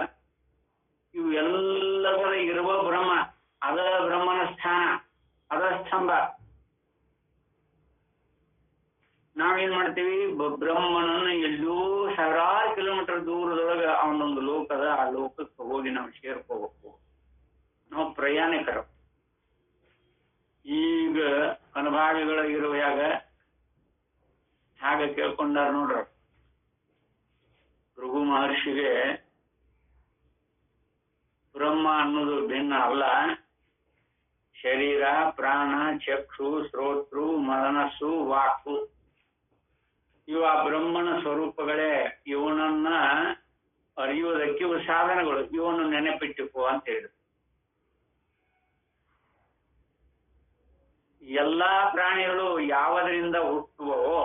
ಇವು ಎಲ್ಲದರ ಇರುವ ಬ್ರಹ್ಮ, ಅದ ಬ್ರಹ್ಮನ ಸ್ಥಾನ, ಅದ ಸ್ತಂಭ. ನಾವೇನ್ ಮಾಡ್ತೀವಿ, ಬ್ರಹ್ಮನನ್ನ ಎಲ್ಲೋ ಸಾವಿರಾರು ಕಿಲೋಮೀಟರ್ ದೂರದೊಳಗೆ ಅವನೊಂದು ಲೋಕದ, ಆ ಲೋಕಕ್ಕೆ ಹೋಗಿ ನಾವು ಸೇರ್ಕೋಬೇಕು. ನಾವು ಪ್ರಯಾಣಿಕರು. ಈಗ ಅನುಭಾವಿಗಳ ಇರುವಾಗ ಹಾಗೆ ಕೇಳ್ಕೊಂಡಾರ ನೋಡ್ರ. ಭೃಗು ಮಹರ್ಷಿಗೆ ಬ್ರಹ್ಮ ಅನ್ನೋದು ಭಿನ್ನ ಅಲ್ಲ, ಶರೀರ, ಪ್ರಾಣ, ಚಕ್ಷು, ಶ್ರೋತೃ, ಮನಸ್ಸು, ವಾಕು ಇವು ಆ ಬ್ರಹ್ಮನ ಸ್ವರೂಪಗಳೇ. ಇವನನ್ನ ಅರಿಯುವುದಕ್ಕೆ ಇವು ಸಾಧನಗಳು, ಇವನು ನೆನಪಿಟ್ಟುಕೋ ಅಂತ ಹೇಳಿದ್ರು. ಎಲ್ಲಾ ಪ್ರಾಣಿಗಳು ಯಾವುದರಿಂದ ಹುಟ್ಟುವವೋ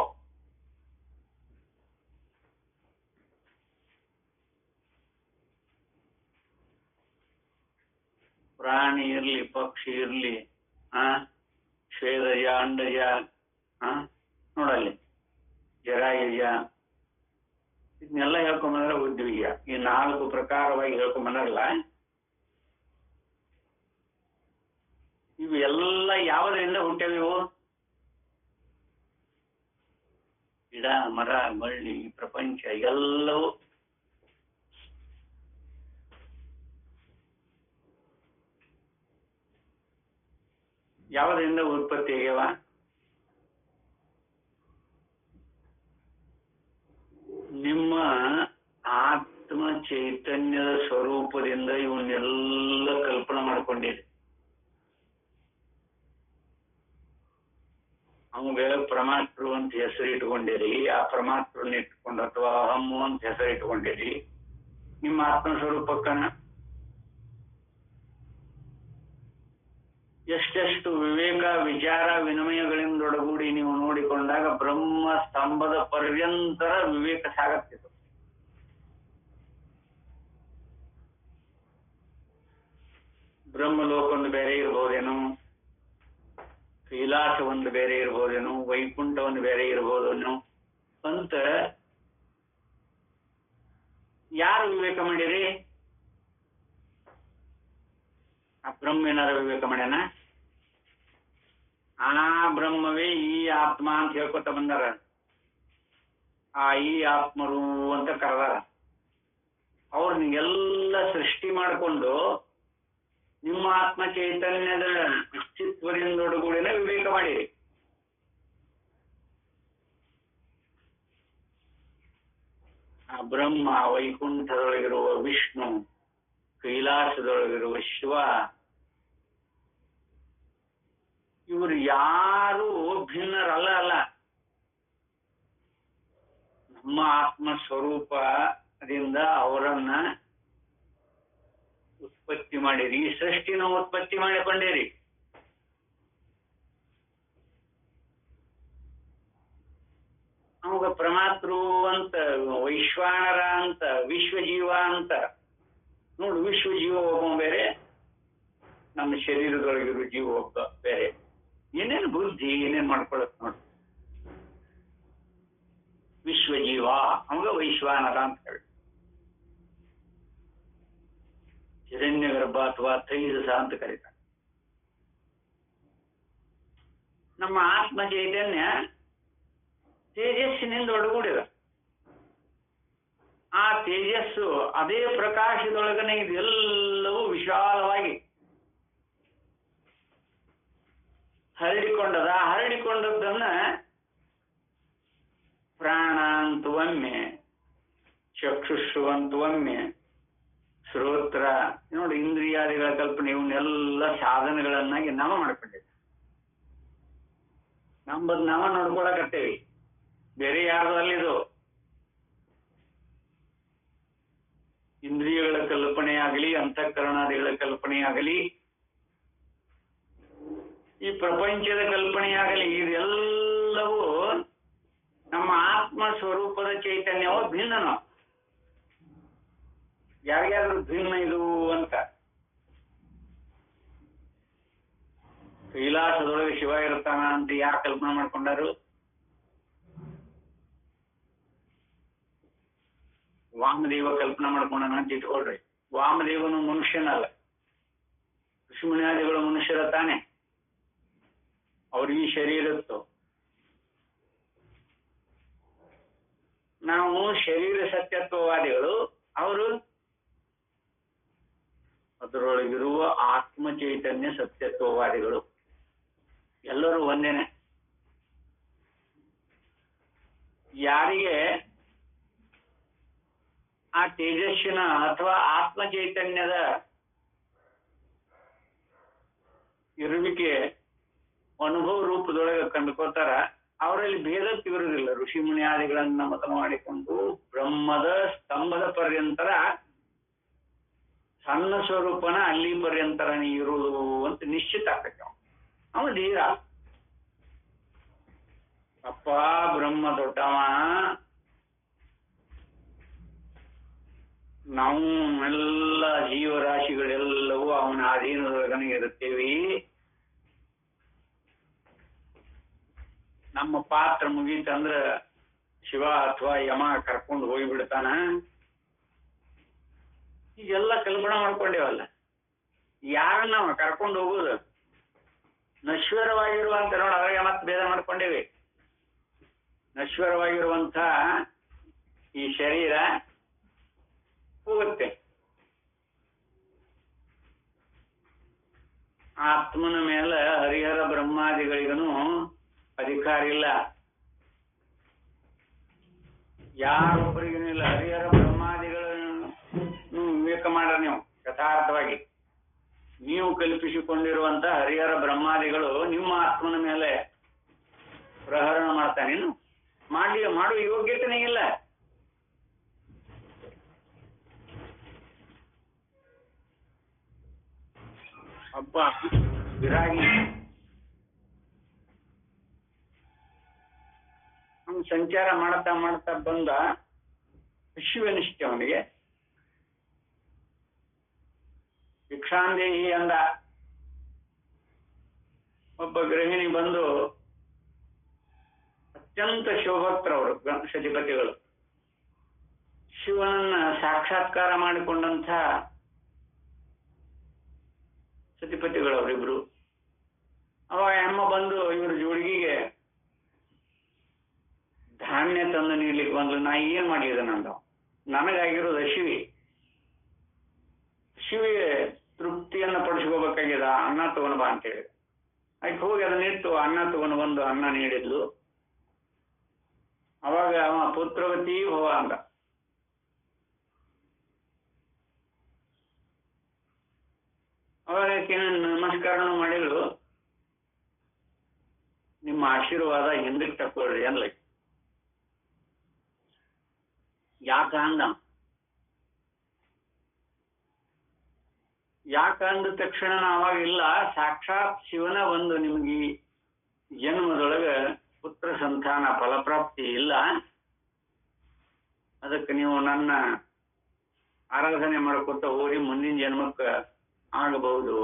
ಪ್ರಾಣಿ ಇರ್ಲಿ, ಪಕ್ಷಿ ಇರ್ಲಿ, ಶ್ವೇದಜ, ಅಂಡಜ, ನೋಡಲ್ಲಿ ಜರಾಯುಜ, ಇದನ್ನೆಲ್ಲ ಹೇಳ್ಕೊಂಬಂದ್ರೆ ಉದ್ವಿಜ, ಈ 4 ಪ್ರಕಾರವಾಗಿ ಹೇಳ್ಕೊಂಬಂದ್ರಲ್ಲ, ಇವು ಎಲ್ಲ ಯಾವುದರಿಂದ ಹುಟ್ಟ್ಯಾವಿವು? ಗಿಡ, ಮರ, ಬಳ್ಳಿ, ಪ್ರಪಂಚ ಎಲ್ಲವೂ ಯಾವುದರಿಂದ ಉತ್ಪತ್ತಿ ಆಗ್ಯಾವ? ನಿಮ್ಮ ಆತ್ಮ ಚೈತನ್ಯದ ಸ್ವರೂಪದಿಂದ ಇವನ್ನೆಲ್ಲ ಕಲ್ಪನೆ ಮಾಡ್ಕೊಂಡಿರಿ. ಅವಾಗ ಪರಮಾತ್ಮ ಅಂತ ಹೆಸರು ಇಟ್ಕೊಂಡಿರಿ, ಆ ಪರಮಾತ್ಮನ ಇಟ್ಕೊಂಡು ಅಥವಾ ಅಹಮ್ಮು ಅಂತ ಹೆಸರು ಇಟ್ಕೊಂಡಿರಿ. ನಿಮ್ಮ ಆತ್ಮ ಸ್ವರೂಪಕ್ಕನ ಎಷ್ಟೆಷ್ಟು ವಿವೇಕ, ವಿಚಾರ, ವಿನಿಮಯಗಳಿಂದೊಡಗೂಡಿ ನೀವು ನೋಡಿಕೊಂಡಾಗ ಬ್ರಹ್ಮ ಸ್ತಂಭದ ಪರ್ಯಂತರ ವಿವೇಕ ಸಾಗತ್ತಿತ್ತು. ಬ್ರಹ್ಮಲೋಕ ಒಂದು ಬೇರೆ ಇರ್ಬೋದೇನು, ಕೈಲಾಸ ಒಂದು ಬೇರೆ ಇರ್ಬೋದೇನು, ವೈಕುಂಠ ಒಂದು ಬೇರೆ ಇರ್ಬೋದೇನು ಅಂತ ಯಾರು ವಿವೇಕ ಮಾಡಿರಿ? ಆ ಬ್ರಹ್ಮ ಏನಾರ ವಿವೇಕ ಮಾಡ್ಯಾನ? ಆ ಬ್ರಹ್ಮವೇ ಈ ಆತ್ಮ ಅಂತ ಹೇಳ್ಕೊತ ಬಂದಾರ. ಈ ಆತ್ಮರು ಅಂತ ಕರೆದಾರ. ಅವ್ರು ನಿಮ್ಗೆಲ್ಲ ಸೃಷ್ಟಿ ಮಾಡಿಕೊಂಡು ನಿಮ್ಮ ಆತ್ಮ ಚೈತನ್ಯದ ಅಸ್ತಿತ್ವದಿಂದೊಡಗೂಡಿನ ವಿವೇಕ ಮಾಡಿರಿ. ಆ ಬ್ರಹ್ಮ, ವೈಕುಂಠದೊಳಗಿರುವ ವಿಷ್ಣು, ಕೈಲಾಸದೊಳಗಿರುವ ಶಿವ, ಇವರು ಯಾರು ಭಿನ್ನರಲ್ಲ. ಅಲ್ಲ, ನಮ್ಮ ಆತ್ಮ ಸ್ವರೂಪದಿಂದ ಅವರನ್ನ ಉತ್ಪತ್ತಿ ಮಾಡಿರಿ. ಈ ಸೃಷ್ಟಿನ ಉತ್ಪತ್ತಿ ಮಾಡಿಕೊಂಡಿರಿ. ಅವಾಗ ಪ್ರಮಾತೃ ಅಂತ, ವೈಶ್ವಾನರ ಅಂತ, ವಿಶ್ವಜೀವ ಅಂತ. ನೋಡು, ವಿಶ್ವಜೀವ ಒಬ್ಬ ಬೇರೆ, ನಮ್ಮ ಶರೀರದೊಳಗಿರೋ ಜೀವ ಒಬ್ಬ ಬೇರೆ. ಏನೇನು ಬುದ್ಧಿ ಏನೇನ್ ಮಾಡ್ಕೊಳತ್ ನೋಡಿ. ವಿಶ್ವಜೀವ ಅವಾಗ ವೈಶ್ವಾನರ ಅಂತ ಹೇಳಿ, ಹಿರಣ್ಯ ಗರ್ಭ ಅಥವಾ ತೈಜಸ ಅಂತ ಕರೀತಾರೆ. ನಮ್ಮ ಆತ್ಮ ಚೈತನ್ಯ ತೇಜಸ್ಸಿನಿಂದ ಒಡಗೂಡಿದ. ಆ ತೇಜಸ್ಸು ಅದೇ ಪ್ರಕಾಶದೊಳಗನೆ ಇದೆಲ್ಲವೂ ವಿಶಾಲವಾಗಿ ಹರಡಿಕೊಂಡದ. ಹರಡಿಕೊಂಡದ್ದನ್ನ ಪ್ರಾಣ ಅಂತ ಒಮ್ಮೆ, ಚಕ್ಷುಷು ಅಂತ ಒಮ್ಮೆ, ಶ್ರೋತ್ರ ನೋಡಿ ಇಂದ್ರಿಯಾದಿಗಳ ಕಲ್ಪನೆ ಇವನ್ನೆಲ್ಲ ಸಾಧನಗಳನ್ನಾಗಿ ನಾವ ಮಾಡ್ಕೊಂಡಿದ್ದೆ. ನಮ್ಮದ್ ನಾವ ನೋಡ್ಕೊಳಕತ್ತೇವಿ, ಬೇರೆ ಯಾರ್ದು ಅಲ್ಲಿದು. ಇಂದ್ರಿಯಗಳ ಕಲ್ಪನೆ ಆಗಲಿ, ಅಂತಃಕರಣಾದಿಗಳ ಕಲ್ಪನೆ ಆಗಲಿ, ಈ ಪ್ರಪಂಚದ ಕಲ್ಪನೆಯಾಗಲಿ, ಇದೆಲ್ಲವೂ ನಮ್ಮ ಆತ್ಮ ಸ್ವರೂಪದ ಚೈತನ್ಯವೋ ಭಿನ್ನನೋ. ಯಾರ್ಯಾರು ಭಿನ್ನ ಇದು ಅಂತ ಕೈಲಾಸದೊಳಗೆ ಶಿವ ಇರ್ತಾನ ಅಂತ ಯಾರು ಕಲ್ಪನೆ ಮಾಡ್ಕೊಂಡಾರು? ವಾಮದೇವ ಕಲ್ಪನಾ ಮಾಡ್ಕೊಂಡನ ಅಂತ ಇಟ್ಕೊಳ್ರಿ. ವಾಮದೇವನು ಮನುಷ್ಯನಲ್ಲ, ಋಷಿಮುನಿಯಾದಿಗಳು ಮನುಷ್ಯರ ತಾನೆ, ಅವ್ರಿಗೆ ಶರೀರತ್ತು. ನಾವು ಶರೀರ ಸತ್ಯತ್ವವಾದಿಗಳು, ಅವರು ಅದರೊಳಗಿರುವ ಆತ್ಮ ಚೈತನ್ಯ ಸತ್ಯತ್ವವಾದಿಗಳು. ಎಲ್ಲರೂ ಒಂದೇನೆ. ಯಾರಿಗೆ ಆ ತೇಜಸ್ಸಿನ ಅಥವಾ ಆತ್ಮ ಚೈತನ್ಯದ ಇರುವಿಕೆ ಅನುಭವ ರೂಪದೊಳಗೆ ಕಂಡುಕೋತಾರ, ಅವರಲ್ಲಿ ಭೇದ ಇರುವುದಿಲ್ಲ. ಋಷಿ ಮುನಿಯಾದಿಗಳನ್ನ ಮತ ಮಾಡಿಕೊಂಡು ಬ್ರಹ್ಮದ ಸ್ತಂಭದ ಪರ್ಯಂತರ ಸಣ್ಣ ಸ್ವರೂಪನ ಅಲ್ಲಿ ಪರ್ಯಂತರ ಇರುವುದು ಅಂತ ನಿಶ್ಚಿತ ಆಗ್ತಕ್ಕ. ಅವ ಧೀರ. ಅಪ್ಪ ಬ್ರಹ್ಮ ದೊಡ್ಡವ, ನಾವು ಎಲ್ಲ ಜೀವರಾಶಿಗಳೆಲ್ಲವೂ ಅವನ ಅಧೀನದೊಳಗನೆ ಇರುತ್ತೇವೆ. ನಮ್ಮ ಪಾತ್ರ ಮುಗೀತಂದ್ರ ಶಿವ ಅಥವಾ ಯಮ ಕರ್ಕೊಂಡು ಹೋಗಿಬಿಡ್ತಾನ. ಈಗೆಲ್ಲ ಕಲ್ಪನೆ ಮಾಡ್ಕೊಂಡೇವಲ್ಲ, ಯಾರನ್ನ ನಾವು ಕರ್ಕೊಂಡು ಹೋಗುದು? ನಶ್ವರವಾಗಿರುವಂತ ನೋಡ, ಅದ್ರಾಗ ಮತ್ತೆ ಭೇದ ಮಾಡ್ಕೊಂಡೇವಿ. ನಶ್ವರವಾಗಿರುವಂತ ಈ ಶರೀರ ಹೋಗುತ್ತೆ, ಆತ್ಮನ ಮೇಲೆ ಹರಿಹರ ಬ್ರಹ್ಮಾದಿಗಳಿಗನು ಅಧಿಕಾರ ಇಲ್ಲ, ಯಾರೊಬ್ಬರಿಗೂ ಇಲ್ಲ. ಹರಿಹರ ಬ್ರಹ್ಮಾದಿಗಳನ್ನು ವಿವೇಕ ಮಾಡ್ರ ನೀವು. ಯಥಾರ್ಥವಾಗಿ ನೀವು ಕಲ್ಪಿಸಿಕೊಂಡಿರುವಂತ ಹರಿಹರ ಬ್ರಹ್ಮಾದಿಗಳು ನಿಮ್ಮ ಆತ್ಮನ ಮೇಲೆ ಪ್ರಹರಣ ಮಾಡ್ತಾನೇನು? ಮಾಡುವ ಯೋಗ್ಯತೆನೇ ಇಲ್ಲ. ಹಬ್ಬ ವಿರಾಗಿ ಅವನು ಸಂಚಾರ ಮಾಡ್ತಾ ಮಾಡ್ತಾ ಬಂದ. ಶಿವನಿಷ್ಠ ಅವನಿಗೆ ಭಿಕ್ಷಾಂದೇಹಿ ಅಂದ. ಒಬ್ಬ ಗೃಹಿಣಿ ಬಂದು, ಅತ್ಯಂತ ಶಿವಭಕ್ತರವರು ಸತಿಪತಿಗಳು, ಶಿವನನ್ನ ಸಾಕ್ಷಾತ್ಕಾರ ಮಾಡಿಕೊಂಡಂಥ ಸತಿಪತಿಗಳವರಿಬ್ರು. ಅವಾಗ ಅಮ್ಮ ಬಂದು ಇವ್ರ ಜೋಡಿಗೆ ಧಾನ್ಯ ತಂದು ನೀಡ್ಲಿಕ್ಕೆ ಬಂದು, ನಾ ಏನ್ ಮಾಡಿದ ನಂದು, ನನಗಾಗಿರೋದು ಶಿವಿಗೆ ತೃಪ್ತಿಯನ್ನ ಪಡಿಸ್ಕೋಬೇಕಾಗ್ಯದ, ಅನ್ನ ತಗೊಂಡ್ ಬಾ ಅಂತ ಹೇಳಿ ಆಯ್ತು ಹೋಗಿ ಅದನ್ನಿಟ್ಟು ಅನ್ನ ತಗೊಂಡು ಬಂದು ಅನ್ನ ನೀಡಿದ್ಲು. ಅವಾಗ ಅವ ಪುತ್ರವತಿ ಭವ ಅಂದ. ಅವಾಗ ನಮಸ್ಕಾರನು ಮಾಡಿದ್ರು. ನಿಮ್ಮ ಆಶೀರ್ವಾದ ಹಿಂದಕ್ಕೆ ತಕ್ಕೊಳ್ರಿ ಅನ್ಲ. ಯಾಕ ಅಂದ. ಯಾಕ ಅಂದ ತಕ್ಷಣ ಅವಾಗ ಇಲ್ಲ, ಸಾಕ್ಷಾತ್ ಶಿವನ ಒಂದು ನಿಮ್ಗೆ ಜನ್ಮದೊಳಗ ಪುತ್ರ ಸಂತಾನ ಫಲಪ್ರಾಪ್ತಿ ಇಲ್ಲ, ಅದಕ್ಕೆ ನೀವು ನನ್ನ ಆರಾಧನೆ ಮಾಡ್ಕೊತ ಹೋಗಿ ಮುಂದಿನ ಜನ್ಮಕ್ಕ ಆಗಬಹುದು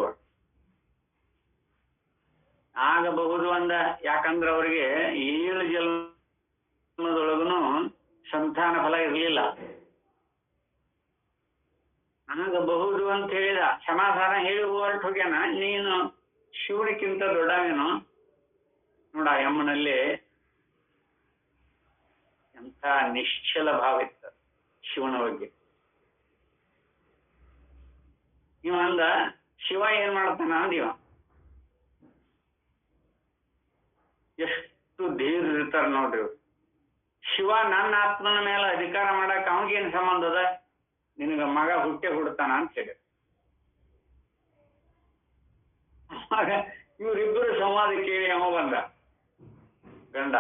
ಅಂದ. ಯಾಕಂದ್ರೆ ಅವ್ರಿಗೆ 7 ಜನ್ಮದೊಳಗನು ಸಂತಾನ ಫಲ ಇರಲಿಲ್ಲ. ಆಗಬಹುದು ಅಂತ ಹೇಳಿದ. ಸಮಾಧಾನ ಹೇಳಿ ಹೊರಟು ಹೋಗ್ಯಾನ. ನೀನು ಶಿವನಿಕ್ಕಿಂತ ದೊಡ್ಡವೇನು ನೋಡ. ಯಮ್ಮನಲ್ಲಿ ಎಂಥ ನಿಶ್ಚಲ ಭಾವ ಇತ್ತು ಶಿವನ ಬಗ್ಗೆ. ಇವ ಅಂದ, ಶಿವ ಏನ್ ಮಾಡ್ತಾನ ಅಂದಿವ. ಎಷ್ಟು ಧೀರ್ ಇರ್ತಾರ ನೋಡ್ರಿ. ಶಿವ ನನ್ನ ಆತ್ಮನ ಮೇಲೆ ಅಧಿಕಾರ ಮಾಡಕ್ ಅವನಿಗೇನ್ ಸಂಬಂಧ ಅದ, ನಿನಗ ಮಗ ಹುಡ್ತಾನ ಅಂತ ಹೇಳಿ. ಇವ್ರಿಬ್ಬರು ಸಂವಾದ ಕೇಳಿ ಅವ ಬಂದ ಗಂಡ,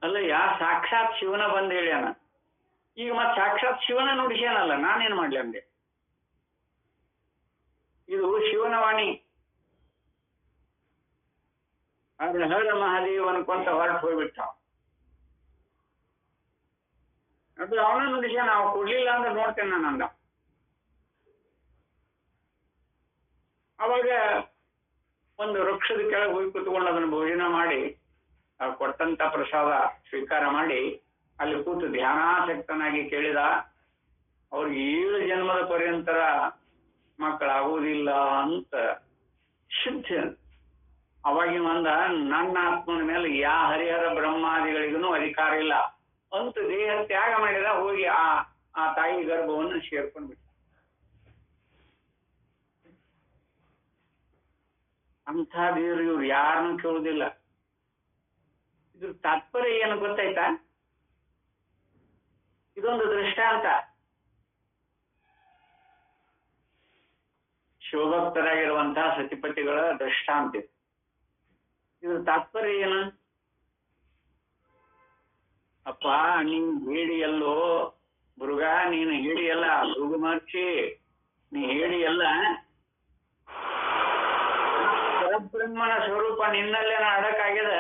ಅಲ್ಲ ಸಾಕ್ಷಾತ್ ಶಿವನ ಬಂದ್ ಹೇಳ್ಯಾನ, ಈಗ ಮತ್ ಸಾಕ್ಷಾತ್ ಶಿವನ ನುಡಿಸ್ಯಾನಲ್ಲ, ನಾನೇನ್ ಮಾಡ್ಲಿ ಅಂದೆ. ಇದು ಶಿವನ ವಾಣಿ. ಆದ್ರೆ ಹರ ಮಹಾದೇವ್ ಅನ್ಕೊಂತ ಹೊರಟು ಹೋಗ್ಬಿಟ್ಟ. ಅದು ಅವನ ನುಡಿಸ್ಯಾನ, ನಾವು ಕೊಡ್ಲಿಲ್ಲ ಅಂದ್ರೆ ನೋಡ್ತೇನೆ ನಾನು ಅಂದ. ಅವಾಗ ಒಂದು ವೃಕ್ಷದ ಕೆಳಗೆ ಹೋಗಿ ಕೂತ್ಕೊಂಡು ಅದನ್ನು ಭೋಜನ ಮಾಡಿ ಕೊಟ್ಟಂತ ಪ್ರಸಾದ ಸ್ವೀಕಾರ ಮಾಡಿ ಅಲ್ಲಿ ಕೂತು ಧ್ಯಾನಾಸಕ್ತನಾಗಿ ಕೇಳಿದ. ಅವ್ರಿಗೆ 7 ಜನ್ಮದ ಪರ್ಯಂತರ ಮಕ್ಕಳಾಗುವುದಿಲ್ಲ ಅಂತ ಶುದ್ಧ. ಅವಾಗಿನ ಒಂದ ನನ್ನ ಆತ್ಮನ ಮೇಲೆ ಹರಿಹರ ಬ್ರಹ್ಮಾದಿಗಳಿಗೂ ಅಧಿಕಾರ ಇಲ್ಲ ಅಂತ ದೇಹ ತ್ಯಾಗ ಮಾಡಿದ. ಹೋಗಿ ಆ ತಾಯಿ ಗರ್ಭವನ್ನು ಸೇರ್ಕೊಂಡ್ಬಿಟ್ಟ. ಅಂಥ ದೇವರು ಇವ್ರು ಯಾರನ್ನು ಕೇಳುವುದಿಲ್ಲ. ಇದ್ರ ತಾತ್ಪರ್ಯ ಏನು ಗೊತ್ತಾಯ್ತಾ? ಇದೊಂದು ದೃಷ್ಟಾಂತ. ಶಿವಭಕ್ತರಾಗಿರುವಂತಹ ಸತಿಪತಿಗಳ ದೃಷ್ಟಾಂತ. ಇದ್ರ ತಾತ್ಪರ್ಯ ಏನು? ಅಪ್ಪ ನೀನ್ ಹೇಳಿಯಲ್ಲೋ ಮೃಗ, ನೀನು ಹೇಳಿಯಲ್ಲ ಭೃಗು ಮಹರ್ಷಿ, ನೀ ಹೇಳಿಯಲ್ಲ ಪರಬ್ರಹ್ಮನ ಸ್ವರೂಪ ನಿನ್ನಲ್ಲೇನ ಅಡಕಾಗ್ಯದ.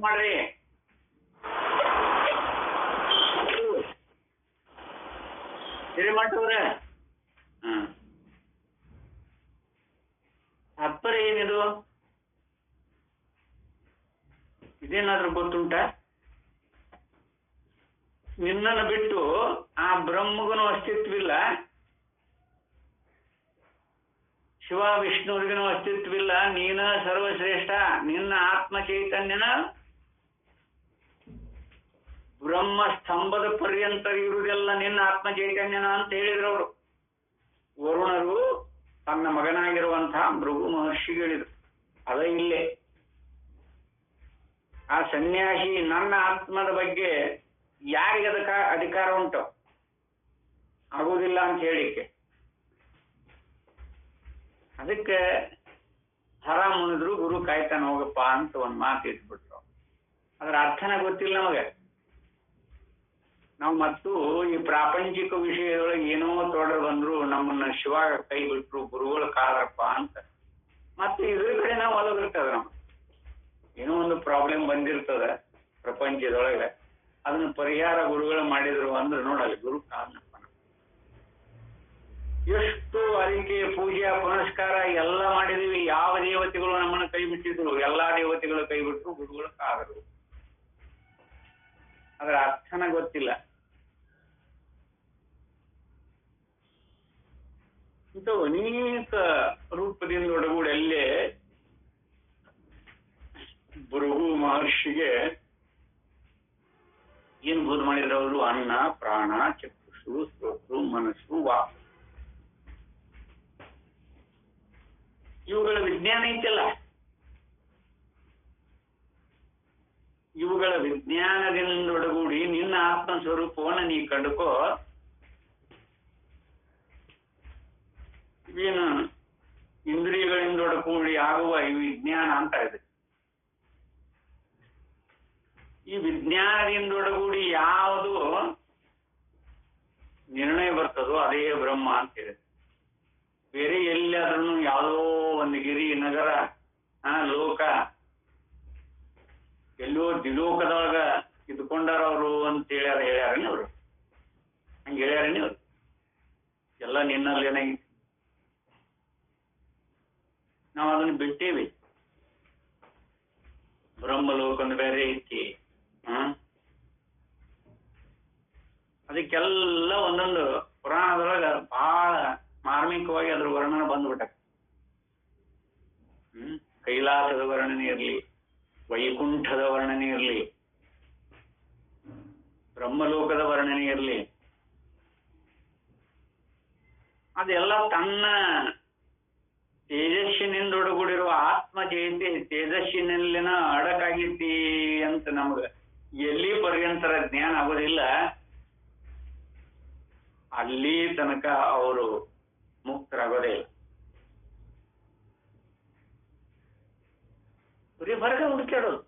ಮಾಡ್ರಿ ಹಿರಿಮಠವ್ರೆ. ತಾತ್ಪರ್ಯ ಏನಿದು? ಇದೇನಾದ್ರೂ ಗೊತ್ತುಂಟ? ನಿನ್ನನ್ನು ಬಿಟ್ಟು ಆ ಬ್ರಹ್ಮಗನು ಅಸ್ತಿತ್ವಿಲ್ಲ, ಶಿವ ವಿಷ್ಣುವಿಗೂ ಅಸ್ತಿತ್ವಿಲ್ಲ. ನೀನ ಸರ್ವಶ್ರೇಷ್ಠ. ನಿನ್ನ ಆತ್ಮ ಚೈತನ್ಯನ ಬ್ರಹ್ಮ ಸ್ತಂಭದ ಪರ್ಯಂತ ಇರುವುದೆಲ್ಲ ನಿನ್ನ ಆತ್ಮ ಚೈತನ್ಯನ ಅಂತ ಹೇಳಿದ್ರು ಅವರು. ವರುಣರು ತನ್ನ ಮಗನಾಗಿರುವಂತಹ ಭೃಗು ಮಹರ್ಷಿಗೆ ಹೇಳಿದ್ರು. ಅದ ಇಲ್ಲೇ ಆ ಸನ್ಯಾಸಿ ನನ್ನ ಆತ್ಮದ ಬಗ್ಗೆ ಯಾರಿಗೆ ಅಧಿಕಾರ ಉಂಟು? ಆಗುವುದಿಲ್ಲ ಅಂತ ಹೇಳಿಕೆ. ಅದಕ್ಕೆ ಹರ ಮುನಿದ್ರು ಗುರು ಕಾಯ್ತಾನ ಹೋಗಪ್ಪ ಅಂತ ಒಂದ್ ಮಾತು ಇಟ್ಬಿಟ್ರು. ಅದ್ರ ಅರ್ಥನ ಗೊತ್ತಿಲ್ಲ ನಮಗೆ. ನಾವು ಮತ್ತು ಈ ಪ್ರಾಪಂಚಿಕ ವಿಷಯದೊಳಗೆ ಏನೋ ತೊಡರ್ ಬಂದ್ರು ನಮ್ಮನ್ನ ಶಿವ ಕೈ ಬಿಟ್ರು, ಗುರುಗಳು ಕಾದ್ರಪ್ಪ ಅಂತ ಮತ್ತೆ ಇದ್ರ ಕಡೆ ನಾವು ಒಲಗಿರ್ತದ. ನಮ್ಗೆ ಏನೋ ಒಂದು ಪ್ರಾಬ್ಲಮ್ ಬಂದಿರ್ತದ ಪ್ರಪಂಚದೊಳಗೆ, ಅದನ್ನ ಪರಿಹಾರ ಗುರುಗಳು ಮಾಡಿದ್ರು ಅಂದ್ರೆ ನೋಡಲ್ಲಿ ಗುರು ಕಾದ್ನಪ್ಪ. ಎಷ್ಟು ಅರಿಕೆ ಪೂಜೆ ಪುನಸ್ಕಾರ ಎಲ್ಲ ಮಾಡಿದೀವಿ, ಯಾವ ದೇವತೆಗಳು ನಮ್ಮನ್ನ ಕೈ ಬಿಟ್ಟಿದ್ರು? ಎಲ್ಲಾ ದೇವತೆಗಳು ಕೈ ಬಿಟ್ಟರು, ಗುರುಗಳು ಕಾದರು. ಅದರ ಅರ್ಥನ ಗೊತ್ತಿಲ್ಲ. ಇಂಥ ಅನೇಕ ರೂಪದಿಂದ ಒಡಗೂಡಿ ಅಲ್ಲೇ ಭೃಗು ಮಹರ್ಷಿಗೆ ಏನ್ ಬೋಧ ಮಾಡಿದ್ರು ಅವರು? ಅನ್ನ, ಪ್ರಾಣ, ಚಕ್ಷುಷು, ಶ್ರೋತೃ, ಮನಸ್ಸು, ವಾಕ್, ಇವುಗಳ ವಿಜ್ಞಾನ ಐತಲ್ಲ, ಇವುಗಳ ವಿಜ್ಞಾನದಿಂದೊಡಗೂಡಿ ನಿನ್ನ ಆತ್ಮ ಸ್ವರೂಪವನ್ನು ನೀ ಕಂಡುಕೋ. ಇವೇನು ಇಂದ್ರಿಯಗಳಿಂದೊಡಗೂಡಿ ಆಗುವ ಈ ವಿಜ್ಞಾನ ಅಂತ ಇದೆ. ಈ ವಿಜ್ಞಾನದಿಂದೊಡಗೂಡಿ ಯಾವುದು ನಿರ್ಣಯ ಬರ್ತದೋ ಅದೇ ಬ್ರಹ್ಮ ಅಂತ ಹೇಳಿದೆ. ಬೇರೆ ಎಲ್ಲಾದ್ರೂ ಯಾವುದೋ ಒಂದು ಗಿರಿ, ನಗರ, ಲೋಕ, ಎಲ್ಲೋ ದ್ವಿಲೋಕದೊಳಗ ಇದ್ಕೊಂಡಾರ ಅವರು ಅಂತ ಹೇಳ್ಯಾರನಿ ಅವರು. ಹಂಗೆ ಹೇಳ್ಯಾರನಿ ಅವ್ರು. ಎಲ್ಲ ನಿನ್ನಲ್ಲಿ ಏನಾಗಿತ್ತು, ನಾವು ಅದನ್ನ ಬಿಟ್ಟೇವಿ. ಬ್ರಹ್ಮಲೋಕಂದು ಬೇರೆ ಐತಿ. ಅದಕ್ಕೆಲ್ಲ ಒಂದೊಂದು ಪುರಾಣದೊಳಗ ಬಹಳ ಮಾರ್ಮಿಕವಾಗಿ ಅದ್ರ ವರ್ಣನ ಬಂದ್ಬಿಟ್ಟ. ಕೈಲಾಸದ ವರ್ಣನೆ ಇರ್ಲಿ, ವೈಕುಂಠದ ವರ್ಣನೆ ಇರ್ಲಿ, ಬ್ರಹ್ಮಲೋಕದ ವರ್ಣನೆ ಇರ್ಲಿ, ಅದೆಲ್ಲ ತನ್ನ ತೇಜಸ್ಸಿನಿಂದೊಡಗೂಡಿರುವ ಆತ್ಮ ಜಯಂತಿ ತೇಜಸ್ಸಿನಲ್ಲಿನ ಅಡಕಾಗಿತಿ ಅಂತ ನಮಗ ಎಲ್ಲಿ ಪರ್ಯಂತರ ಜ್ಞಾನ ಆಗೋದಿಲ್ಲ, ಅಲ್ಲಿ ತನಕ ಅವರು ಮುಕ್ತರಾಗೋದೇ ಇಲ್ಲ. ಬರೀ ಹೊರಗೆ ಹುಡುಕಾಡೋದು,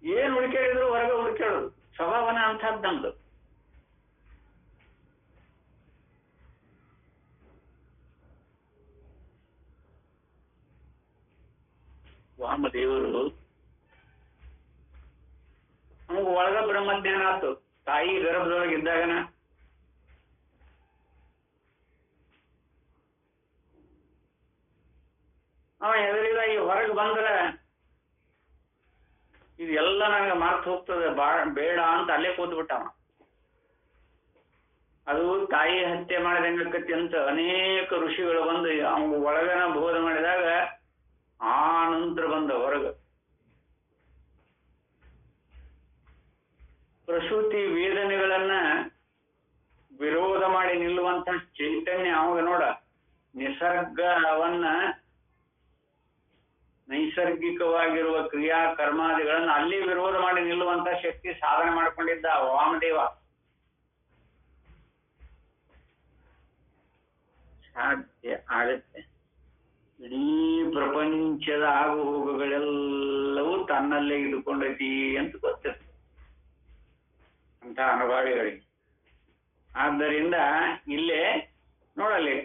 ಏನ್ ಹುಡುಕಾಡಿದ್ರು ಹೊರಗೆ ಹುಡುಕಾಡೋದು, ಸ್ವಭಾವನ ಅಂಥದ್ದು ನಮ್ದು. ವಾಮದೇವರು ನಮಗ ಒಳಗ ಬ್ರಹ್ಮಜ್ಞಾನ ಆತು. ತಾಯಿ ಗರ್ಭದೊಳಗೆ ಇದ್ದಾಗನ ಅವ ಎದರಿದ ಈ ಹೊರಗೆ ಬಂದ್ರ ಇದೆಲ್ಲ ನನಗೆ ಮರ್ತು ಹೋಗ್ತದೆ, ಬೇಡ ಅಂತ ಅಲ್ಲೇ ಕೂತ್ಬಿಟ್ಟವ. ಅದು ತಾಯಿ ಹತ್ಯೆ ಮಾಡಿದಂಗಕ್ಕತಿ ಅಂತ ಅನೇಕ ಋಷಿಗಳು ಬಂದು ಅವ ಒಳಗನ ಬೋಧ ಮಾಡಿದಾಗ ಆ ನಂತರ ಬಂದ ಹೊರಗ ಪ್ರಸೂತಿ ವೇದನೆಗಳನ್ನ ವಿರೋಧ ಮಾಡಿ ನಿಲ್ಲುವಂತ ಚೈತನ್ಯ ಅವಾಗ ನೋಡ. ನಿಸರ್ಗವನ್ನ, ನೈಸರ್ಗಿಕವಾಗಿರುವ ಕ್ರಿಯಾ ಕರ್ಮಾದಿಗಳನ್ನ ಅಲ್ಲಿ ವಿರೋಧ ಮಾಡಿ ನಿಲ್ಲುವಂತ ಶಕ್ತಿ ಸಾಧನೆ ಮಾಡಿಕೊಂಡಿದ್ದ ವಾಮದೇವ. ಸಾಧ್ಯ ಆಗುತ್ತೆ. ಇಡೀ ಪ್ರಪಂಚದ ಆಗು ಹೋಗುಗಳೆಲ್ಲವೂ ತನ್ನಲ್ಲೇ ಇಟ್ಕೊಂಡೈತಿ ಅಂತ ಗೊತ್ತಿರ್ತದೆ ಅಂತ ಅನುಭವಿಗಳಿಗೆ. ಆದ್ದರಿಂದ ಇಲ್ಲೇ ನೋಡಲಿ,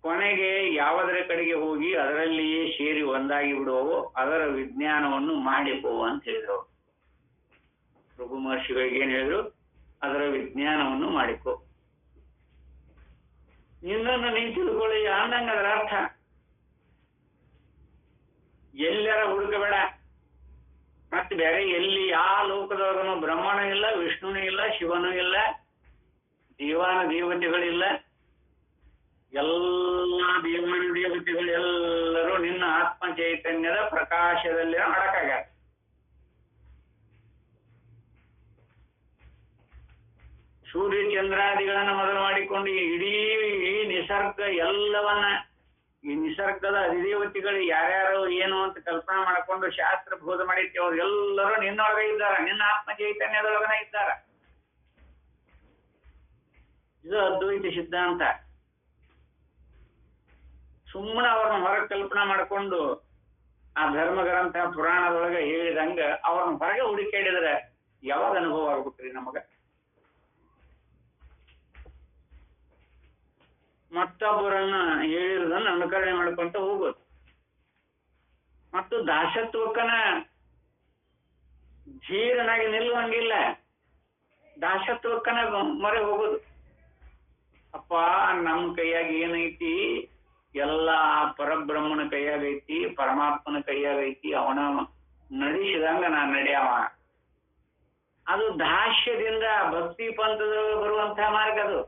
ಕೊನೆಗೆ ಯಾವುದರ ಕಡೆಗೆ ಹೋಗಿ ಅದರಲ್ಲಿಯೇ ಸೇರಿ ಒಂದಾಗಿ ಬಿಡುವವು ಅದರ ವಿಜ್ಞಾನವನ್ನು ಮಾಡಿಕೋ ಅಂತ ಹೇಳಿದ್ರು. ಭೃಗು ಮಹರ್ಷಿಗಳಿಗೆ ಏನ್ ಹೇಳಿದ್ರು? ಅದರ ವಿಜ್ಞಾನವನ್ನು ಮಾಡಿಕೋ, ನಿನ್ನನ್ನು ನೀ ತಿಳ್ಕೊಳ್ಳಿ ಅಂದಂಗ ಅದರ ಅರ್ಥ. ಎಲ್ಲರ ಹುಡುಕಬೇಡ, ಮತ್ತೆ ಬೇರೆ ಎಲ್ಲಿ ಯಾವ ಲೋಕದೊಳಗನು ಬ್ರಹ್ಮನೂ ಇಲ್ಲ, ವಿಷ್ಣುನೂ ಇಲ್ಲ, ಶಿವನೂ ಇಲ್ಲ, ದೇವಾನ ದೇವತೆಗಳಿಲ್ಲ. ಎಲ್ಲ ದೇವಾನ ದೇವತೆಗಳೆಲ್ಲರೂ ನಿನ್ನ ಆತ್ಮ ಚೈತನ್ಯದ ಪ್ರಕಾಶದಲ್ಲಿ ಅಡಕಾಗ್ಯಾರ. ಸೂರ್ಯ ಚಂದ್ರಾದಿಗಳನ್ನ ಮೊದಲು ಮಾಡಿಕೊಂಡು ಇಡೀ ನಿಸರ್ಗ ಎಲ್ಲವನ್ನ, ಈ ನಿಸರ್ಗದ ಅಧಿದೇವತೆಗಳು ಯಾರ್ಯಾರು ಏನು ಅಂತ ಕಲ್ಪನಾ ಮಾಡಿಕೊಂಡು ಶಾಸ್ತ್ರ ಬೋಧ ಮಾಡಿತ್ತು, ಅವ್ರು ಎಲ್ಲರೂ ನಿನ್ನೊಳಗೆ ಇದ್ದಾರ, ನಿನ್ನ ಆತ್ಮ ಚೈತನ್ಯದೊಳಗನ ಇದ್ದಾರ. ಇದು ಅದ್ವೈತ ಸಿದ್ಧಾಂತ. ಸುಮ್ಮನೆ ಅವ್ರನ್ನ ಹೊರಗೆ ಕಲ್ಪನಾ ಮಾಡಿಕೊಂಡು ಆ ಧರ್ಮ ಗ್ರಂಥ ಪುರಾಣದೊಳಗೆ ಹೇಳಿದಂಗ ಅವ್ರನ್ನ ಹೊರಗೆ ಹುಡುಕಾಡಿದ್ರೆ ಯಾವಾಗ ಅನುಭವ ಆಗ್ಬಿಟ್ರಿ ನಮಗ? ಮತ್ತೊಬ್ಬರನ್ನ ಹೇಳಿರೋದನ್ನ ಅನುಕರಣೆ ಮಾಡ್ಕೊಂತ ಹೋಗೋದು. ಮತ್ತು ದಾಸತ್ವಕ್ಕನ ಧೀರನಾಗಿ ನಿಲ್ಲುವಂಗಿಲ್ಲ, ದಾಸತ್ವಕ್ಕನ ಮೊರೆ ಹೋಗೋದು. ಅಪ್ಪ ನಮ್ಮ ಕೈಯಾಗಿ ಏನೈತಿ? ಎಲ್ಲ ಪರಬ್ರಹ್ಮನ ಕೈಯಾಗೈತಿ, ಪರಮಾತ್ಮನ ಕೈಯಾಗೈತಿ, ಅವನ ನಡೆಸಿದಂಗ ನಾ ನಡೆಯವ. ಅದು ದಾಸ್ಯದಿಂದ ಭಕ್ತಿ ಪಂಥದ ಬರುವಂತಹ ಮಾರ್ಗ ಅದು.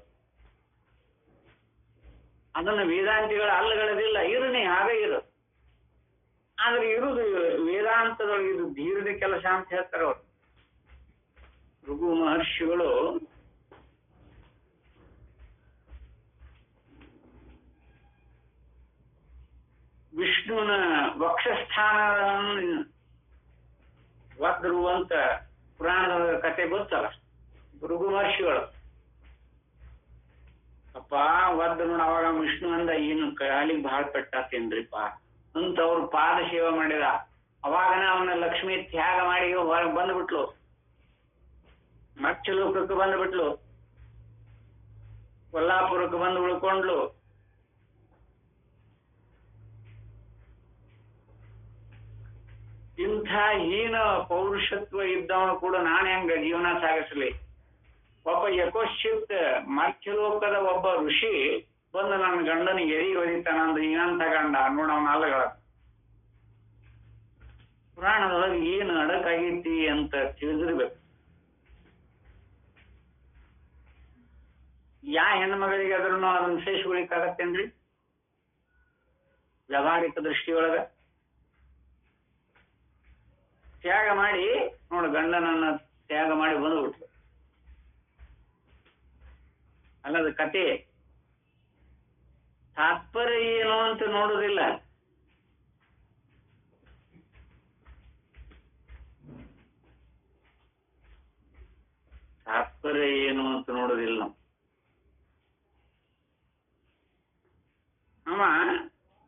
ಅದನ್ನು ವೇದಾಂತಿಗಳ ಅಲ್ಲಗಳದಿಲ್ಲ, ಇರು ನೀ ಹಾಗೆ ಇರು. ಆದ್ರೆ ಇರುದು ವೇದಾಂತದೊಳಗೆ ಇದು ಧೀರದ ಕೆಲಸ ಅಂತ ಹೇಳ್ತಾರೆ ಅವರು. ಭೃಗು ಮಹರ್ಷಿಗಳು ವಿಷ್ಣುವಿನ ವಕ್ಷಸ್ಥಾನ ಒದ್ರು ಅಂತ ಪುರಾಣದ ಕತೆ ಗೊತ್ತಲ್ಲ. ಭೃಗು ಮಹರ್ಷಿಗಳು ಅಪ್ಪ ಒದ್ದು ನೋಡ, ಅವಾಗ ವಿಷ್ಣು ಅಂದ, ಏನು ಕಾಲಿಗೆ ಬಹಳ ಪೆಟ್ಟಾತೇನ್ರಿಪ್ಪ ಅಂತ ಅವ್ರು ಪಾದ ಸೇವೆ ಮಾಡಿದ. ಅವಾಗನ ಅವನ ಲಕ್ಷ್ಮಿ ತ್ಯಾಗ ಮಾಡಿ ಹೊರಗೆ ಬಂದ್ಬಿಟ್ಲು, ಮತ್ಸ್ಯಲೋಕಕ್ಕೆ ಬಂದ್ಬಿಟ್ಲು, ಕೊಲ್ಲಾಪುರಕ್ಕೆ ಬಂದು ಉಳ್ಕೊಂಡ್ಲು. ಇಂಥ ಹೀನ ಪೌರುಷತ್ವ ಇದ್ದವನು ಕೂಡ ನಾನು ಹೆಂಗ ಜೀವನ ಸಾಗಿಸ್ಲಿ? ಒಬ್ಬ ಯಕೋಶಿತ್ ಮತ್ಸ್ಯಲೋಕದ ಒಬ್ಬ ಋಷಿ ಬಂದು ನನ್ನ ಗಂಡನಿಗೆ ಎರಿಗೆ ಒದಿತಾನಂದ್ರೆ ಏನಂತ ಗಂಡ ನೋಡ ಅವನ ಅಲ್ಲಗಳ. ಪುರಾಣದೊಳಗೆ ಏನು ಅಡಕಾಗೈತಿ ಅಂತ ತಿಳಿದಿರ್ಬೇಕು. ಯಾ ಹೆಣ್ಮಗಳಿಗೆ ಆದ್ರೂ ಅದನ್ನ ಸೇರಿಸ್ಕೊಳಿಕಾಗತ್ತೇನ್ರಿ ವ್ಯವಹಾರಿಕ ದೃಷ್ಟಿಯೊಳಗ? ತ್ಯಾಗ ಮಾಡಿ ನೋಡು, ಗಂಡನನ್ನ ತ್ಯಾಗ ಮಾಡಿ ಬಂದ್ಬಿಟ್ರು. ಅಲ್ಲದ ಕತೆ ತಾತ್ಪರ್ಯ ಏನು ಅಂತ ನೋಡುದಿಲ್ಲ, ಮತ್ತು ನೋಡೋದಿಲ್ಲ ನಾವು. ಅವ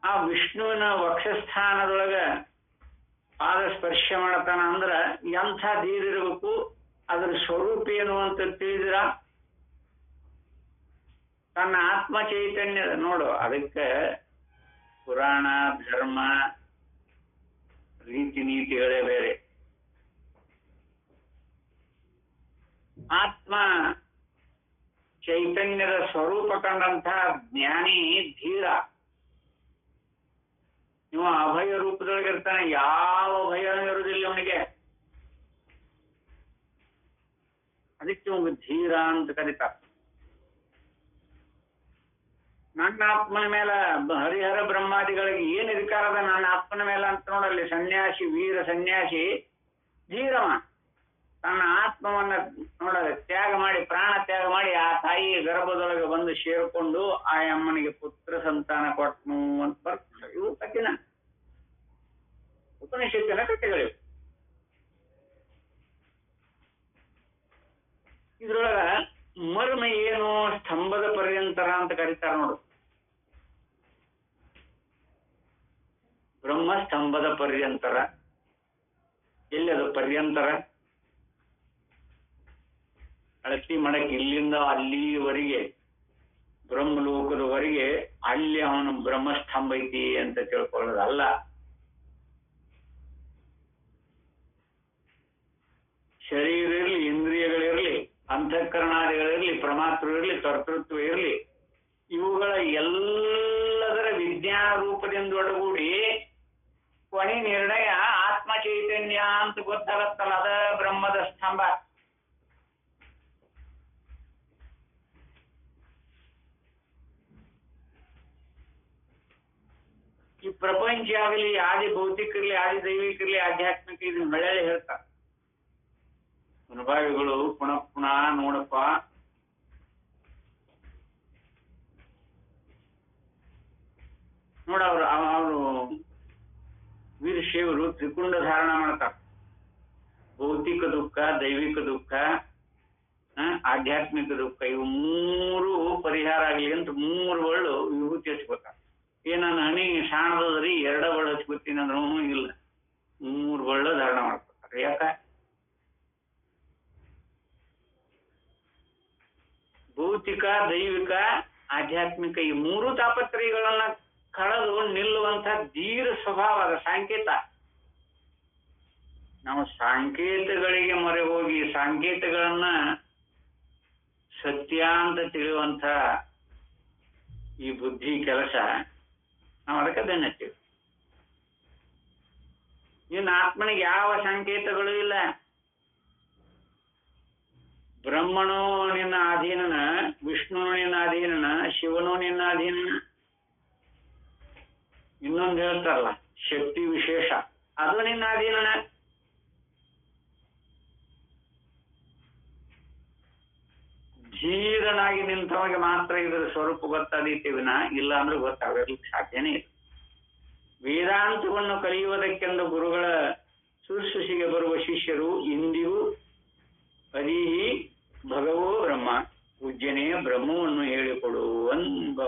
ಆ ವಿಷ್ಣುವಿನ ವಕ್ಷಸ್ಥಾನದೊಳಗ ಪಾದ ಸ್ಪರ್ಶ ಮಾಡತಾನ ಅಂದ್ರ ಎಂಥ ಧೀರ ಇರಬೇಕು, ಅದ್ರ ಸ್ವರೂಪ ಏನು ಅಂತ ತಿಳಿದಿರ. ತನ್ನ ಆತ್ಮ ಚೈತನ್ಯದ ನೋಡು. ಅದಕ್ಕೆ ಪುರಾಣ ಧರ್ಮ ರೀತಿ ನೀತಿಗಳೇ ಬೇರೆ. ಆತ್ಮ ಚೈತನ್ಯದ ಸ್ವರೂಪ ಕಂಡಂತಹ ಜ್ಞಾನಿ ಧೀರ. ಇವ ಅಭಯ ರೂಪದೊಳಗಿರ್ತಾನೆ, ಯಾವ ಭಯನೂ ಇರುವುದಿಲ್ಲ ಅವನಿಗೆ. ಅದಕ್ಕೆ ಒಂದು ಧೀರ ಅಂತ ಕರೀತಾರೆ. ನನ್ನ ಆತ್ಮನ ಮೇಲೆ ಹರಿಹರ ಬ್ರಹ್ಮಾದಿಗಳಿಗೆ ಏನ್ ಅಧಿಕಾರ ಅದ ನನ್ನ ಆತ್ಮನ ಮೇಲೆ ಅಂತ ನೋಡಲ್ಲಿ. ಸನ್ಯಾಸಿ, ವೀರ ಸನ್ಯಾಸಿ ಧೀರವ. ತನ್ನ ಆತ್ಮವನ್ನ ನೋಡಲ್ಲ ತ್ಯಾಗ ಮಾಡಿ, ಪ್ರಾಣ ತ್ಯಾಗ ಮಾಡಿ ಆ ತಾಯಿಯ ಗರ್ಭದೊಳಗೆ ಬಂದು ಸೇರ್ಕೊಂಡು ಆ ಅಮ್ಮನಿಗೆ ಪುತ್ರ ಸಂತಾನ ಕೊಟ್ಟನು ಅಂತ ಬರ್ತದೆ. ಇವು ಕಠಿಣ ಉಪನಿಷತ್ತಿನ ಕಥೆಗಳಿವು. ಇದ್ರೊಳಗ ಮರ್ಮ ಏನು, ಸ್ತಂಭದ ಪರ್ಯಂತರ ಅಂತ ಕರೀತಾರ ನೋಡು. ಬ್ರಹ್ಮ ಸ್ತಂಭದ ಪರ್ಯಂತರ. ಎಲ್ಲದು ಪರ್ಯಂತರ? ಅಳತಿ ಮಾಡಕ್ಕೆ ಇಲ್ಲಿಂದ ಅಲ್ಲಿವರೆಗೆ, ಬ್ರಹ್ಮಲೋಕದವರೆಗೆ ಅಲ್ಲಿ ಅವನು ಬ್ರಹ್ಮಸ್ತಂಭ ಐತಿ ಅಂತ ತಿಳ್ಕೊಳ್ಳೋದಲ್ಲ. ಶರೀರ ಇರಲಿ, ಇಂದ್ರಿಯಗಳಿರಲಿ, ಅಂತಃಕರಣಾದಿಗಳಿರಲಿ, ಪ್ರಮಾತೃ ಇರಲಿ, ಕರ್ತೃತ್ವ ಇರಲಿ, ಇವುಗಳ ಎಲ್ಲದರ ವಿಜ್ಞಾನ ರೂಪದಿಂದ ಒಡಗೂಡಿ ಕೊನೆ ನಿರ್ಣಯ ಆತ್ಮ ಚೈತನ್ಯ ಅಂತ ಗೊತ್ತಾಗತ್ತಲ್ಲ, ಅದ ಬ್ರಹ್ಮದ ಸ್ತಂಭ. ಈ ಪ್ರಪಂಚ ಆಗಲಿ, ಆದಿ ಭೌತಿಕ ಇರಲಿ, ಆದಿ ದೈವಿಕ ಇರಲಿ, ಆಧ್ಯಾತ್ಮಿಕ, ಇದನ್ನ ಬೆಳೆಯಲೇ ಹೇಳ್ತಾರೆ ಅನುಭವಿಗಳು. ಪುನಃ ಪುನಃ ನೋಡಪ್ಪ, ನೋಡ ಅವರು ವೀರಶೈವರು ತ್ರಿಕುಂಡ ಧಾರಣ ಮಾಡ್ತಾರೆ. ಭೌತಿಕ ದುಃಖ, ದೈವಿಕ ದುಃಖ, ಆಧ್ಯಾತ್ಮಿಕ ದುಃಖ, ಇವು ಮೂರು ಪರಿಹಾರ ಆಗ್ಲಿ ಅಂತ 3 ಬಳ್ಳು ವಿಭೂತಿ ಹಚ್ಕೋತಾರೆ. ನನ್ನ ಹಣಿ ಶಾಣದದ್ರಿ 2 ಬಳ್ಳು ಹಚ್ಕೋತೀನಿ ಅಂದ್ರೂ ಇಲ್ಲ, 3 ಬಳ್ಳು ಧಾರಣ ಮಾಡ್ಕೊತಾರೆ. ಯಾಕ? ಭೌತಿಕ, ದೈವಿಕ, ಆಧ್ಯಾತ್ಮಿಕ ಈ 3 ತಾಪತ್ರಯಗಳನ್ನ ಕಳೆದು ನಿಲ್ಲುವಂತ ಧೀರ ಸ್ವಭಾವದ ಸಂಕೇತ. ನಾವು ಸಂಕೇತಗಳಿಗೆ ಮೊರೆ ಹೋಗಿ ಸಂಕೇತಗಳನ್ನ ಸತ್ಯ ಅಂತ ತಿಳಿಯುವಂತ ಈ ಬುದ್ಧಿ ಕೆಲಸ ನಾವು ಅದಕ್ಕೆ ಬೆನ್ನತ್ತೀವಿ. ಇನ್ನು ಆತ್ಮನಿಗೆ ಯಾವ ಸಂಕೇತಗಳು ಇಲ್ಲ. ಬ್ರಹ್ಮನು ನಿನ್ನ ಅಧೀನನ, ವಿಷ್ಣು ನಿನ್ನ ಅಧೀನನ, ಶಿವನು ನಿನ್ನ ಅಧೀನನ. ಇನ್ನೊಂದು ಹೇಳ್ತಾರಲ್ಲ ಶಕ್ತಿ ವಿಶೇಷ, ಅದು ನಿನ್ನ ಅಧೀನನ. ಧೀರನಾಗಿ ನಿಂತವನಿಗೆ ಮಾತ್ರ ಇದರ ಸ್ವರೂಪ ಗೊತ್ತಾದೀತಿ ವಿನ ಇಲ್ಲ ಅಂದ್ರೆ ಗೊತ್ತಾಗಲಿಕ್ಕೆ ಸಾಧ್ಯನೇ ಇಲ್ಲ. ವೇದಾಂತವನ್ನು ಕಲಿಯುವುದಕ್ಕೆಂದು ಗುರುಗಳ ಶುಶ್ರೂಷೆಗೆ ಬರುವ ಶಿಷ್ಯರು ಇಂದಿಗೂ ಅರಿಹಿ ಭಗವೋ ಬ್ರಹ್ಮ, ಪೂಜ್ಯನೇ ಬ್ರಹ್ಮವನ್ನು ಹೇಳಿಕೊಡುವಂಬ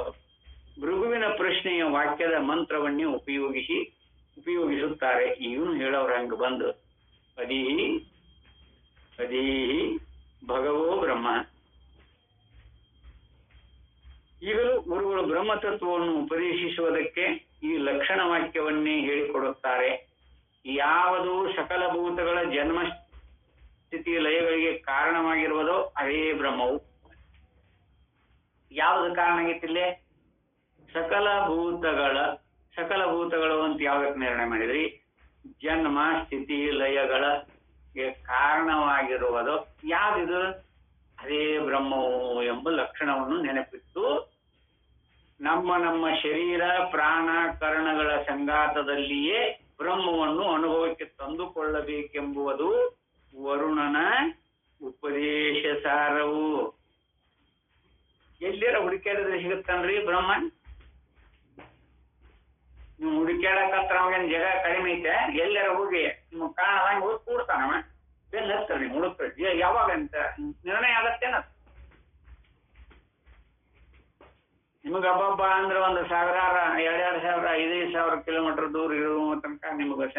ಭೃಗುವಿನ ಪ್ರಶ್ನೆಯ ವಾಕ್ಯದ ಮಂತ್ರವನ್ನೇ ಉಪಯೋಗಿಸುತ್ತಾರೆ. ಇವನು ಹೇಳೋರ ಹಂಗ ಬಂದು ಅದಿಹಿ ಅದಿಹಿ ಭಗವೋ ಬ್ರಹ್ಮ. ಈಗಲೂ ಗುರುಗಳು ಬ್ರಹ್ಮತತ್ವವನ್ನು ಉಪದೇಶಿಸುವುದಕ್ಕೆ ಈ ಲಕ್ಷಣ ವಾಕ್ಯವನ್ನೇ ಹೇಳಿಕೊಡುತ್ತಾರೆ. ಯಾವುದು ಸಕಲ ಭೂತಗಳ ಜನ್ಮ ಸ್ಥಿತಿ ಲಯಗಳಿಗೆ ಕಾರಣವಾಗಿರುವುದೋ ಅದೇ ಬ್ರಹ್ಮವು. ಯಾವುದು ಕಾರಣ ಆಗೈತಿಲ್ಲೇ? ಸಕಲ ಭೂತಗಳು ಅಂತ ಯಾವ್ದಕ್ಕೆ ನಿರ್ಣಯ ಮಾಡಿದ್ರಿ? ಜನ್ಮ ಸ್ಥಿತಿ ಲಯಗಳಿಗೆ ಕಾರಣವಾಗಿರುವುದು ಯಾವ್ದಿದು? ಅದೇ ಬ್ರಹ್ಮವು ಎಂಬ ಲಕ್ಷಣವನ್ನು ನೆನಪಿಟ್ಟು ನಮ್ಮ ಶರೀರ ಪ್ರಾಣ ಕರಣಗಳ ಸಂಘಾತದಲ್ಲಿಯೇ ಬ್ರಹ್ಮವನ್ನು ಅನುಭವಕ್ಕೆ ತಂದುಕೊಳ್ಳಬೇಕೆಂಬುದು ವರುಣನ ಉಪದೇಶ ಸಾರವು. ಎಲ್ಲರ ಹುಡುಕ್ಯಾಡಿದ್ರೆ ಸಿಗುತ್ತಾನ್ರಿ ಬ್ರಹ್ಮ? ನೀವು ಹುಡುಕ್ಯಾಡಕತ್ರ ಅವಾಗೇನ್ ಜಗ ಕಡಿಮೆ ಐತೆ? ಎಲ್ಲರ ಹೋಗಿ ನಿಮ್ಮ ಕಾಣದಂಗೆ ಹೋಗಿ ಕೂಡ್ತಾನವ, ಬೆನ್ನ ಹತ್ತಾರೆ ನೀವು ಹುಡುಕ್ತಾರೆ. ಯಾವಾಗ ಅಂತ ನಿರ್ಣಯ ಆಗತ್ತೇನ?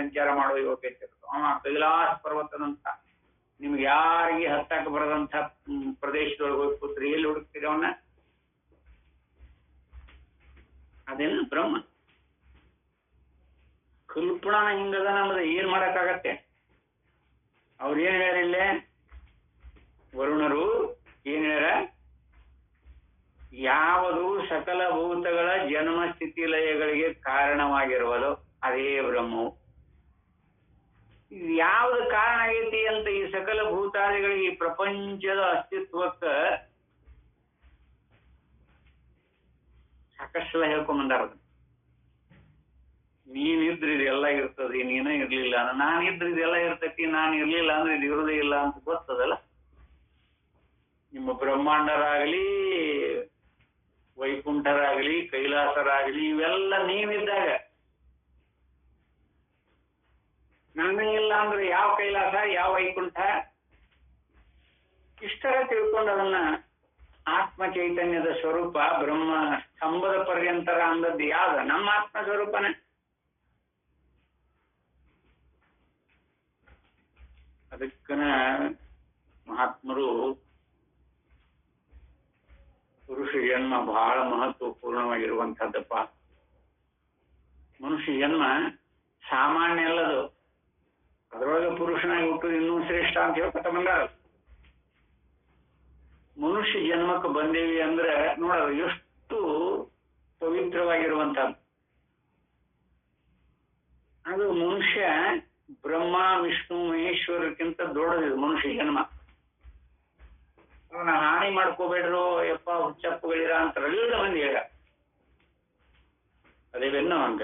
ಸಂಚಾರ ಮಾಡುವ ಯೋಗ್ಯತೆ ಇರ್ತದೆ. ಕೈಲಾಸ ಪರ್ವತದಂತ ನಿಮ್ಗೆ ಯಾರಿಗೆ ಹತ್ತಾಕ ಬರದಂತ ಪ್ರದೇಶದೊಳಗೆ ಹೋಗಿ ಕೂತ್ರಿ, ಎಲ್ಲಿ ಹುಡುಕ್ತೀರಿ ಅವನ್ನ? ಅದೇನು ಬ್ರಹ್ಮ. ಕಲ್ಪನಾ ಹಿಂಗದ, ನಮ್ದು ಏನ್ ಮಾಡಕ್ಕಾಗತ್ತೆ? ಅವ್ರು ಏನ್ ಹೇಳಿಲ್ಲೇ ವರುಣರು ಏನ್ ಹೇಳ್ಯಾರ? ಯಾವುದು ಸಕಲ ಭೂತಗಳ ಜನ್ಮ ಸ್ಥಿತಿ ಲಯಗಳಿಗೆ ಕಾರಣವಾಗಿರುವುದು ಅದೇ ಬ್ರಹ್ಮವು. ಯಾವ್ದು ಕಾರಣ ಆಗೈತಿ ಅಂತ ಈ ಸಕಲ ಭೂತಾದಿಗಳಿಗೆ, ಈ ಪ್ರಪಂಚದ ಅಸ್ತಿತ್ವಕ್ಕ ಸಾಕಷ್ಟು ಹೇಳ್ಕೊಂಬಂದಾರ. ನೀನಿದ್ರೆ ಇದೆಲ್ಲ ಇರ್ತದೆ, ನೀನ ಇರ್ಲಿಲ್ಲ, ನಾನಿದ್ರೆ ಇದೆಲ್ಲ ಇರ್ತೈತಿ, ನಾನು ಇರ್ಲಿಲ್ಲ ಅಂದ್ರೆ ಇದು ಇರುವುದೇ ಇಲ್ಲ ಅಂತ ಗೊತ್ತದಲ್ಲ. ನಿಮ್ಮ ಬ್ರಹ್ಮಾಂಡರಾಗಲಿ, ವೈಕುಂಠರಾಗಲಿ, ಕೈಲಾಸರಾಗಲಿ, ಇವೆಲ್ಲ ನೀವಿದ್ದಾಗ. ನಾನೇ ಇಲ್ಲ ಅಂದ್ರೆ ಯಾವ ಕೈಲಾಸ, ಯಾವ ವೈಕುಂಠ? ಇಷ್ಟರ ತಿಳ್ಕೊಂಡು ಅದನ್ನ ಆತ್ಮ ಚೈತನ್ಯದ ಸ್ವರೂಪ ಬ್ರಹ್ಮ ಸ್ತಂಭದ ಪರ್ಯಂತರ ಅಂದದ್ದು ಯಾವ್ದ? ನಮ್ಮ ಆತ್ಮ ಸ್ವರೂಪನೇ. ಅದಕ್ಕನ ಮಹಾತ್ಮರು ಪುರುಷ ಜನ್ಮ ಬಹಳ ಮಹತ್ವಪೂರ್ಣವಾಗಿರುವಂತಹದ್ದಪ್ಪ. ಮನುಷ್ಯ ಜನ್ಮ ಸಾಮಾನ್ಯ ಅಲ್ಲದು. ಅದರೊಳಗೆ ಪುರುಷನಾಗಿ ಹುಟ್ಟುದು ಇನ್ನೂ ಶ್ರೇಷ್ಠ ಅಂತ ಹೇಳ್ಕೊತ ಬಂದಾರ. ಮನುಷ್ಯ ಜನ್ಮಕ್ಕೆ ಬಂದೇವಿ ಅಂದ್ರೆ ನೋಡೋದು ಎಷ್ಟು ಪವಿತ್ರವಾಗಿರುವಂತಹದ್ದು. ಅದು ಮನುಷ್ಯ ಬ್ರಹ್ಮ ವಿಷ್ಣು ಮಹೇಶ್ವರಕ್ಕಿಂತ ದೊಡ್ಡದಿದು ಮನುಷ್ಯ ಜನ್ಮ. ಅವನ ಹಾನಿ ಮಾಡ್ಕೋಬೇಡ್ರು, ಯಪ್ಪ ಹುಚ್ಚಪ್ಪಗಳಿರ ಅಂತಾರಲ್ಲ ಮಂದಿ ಹೇಳ. ಅದೇ ಬೆನ್ನು ಹಂಗ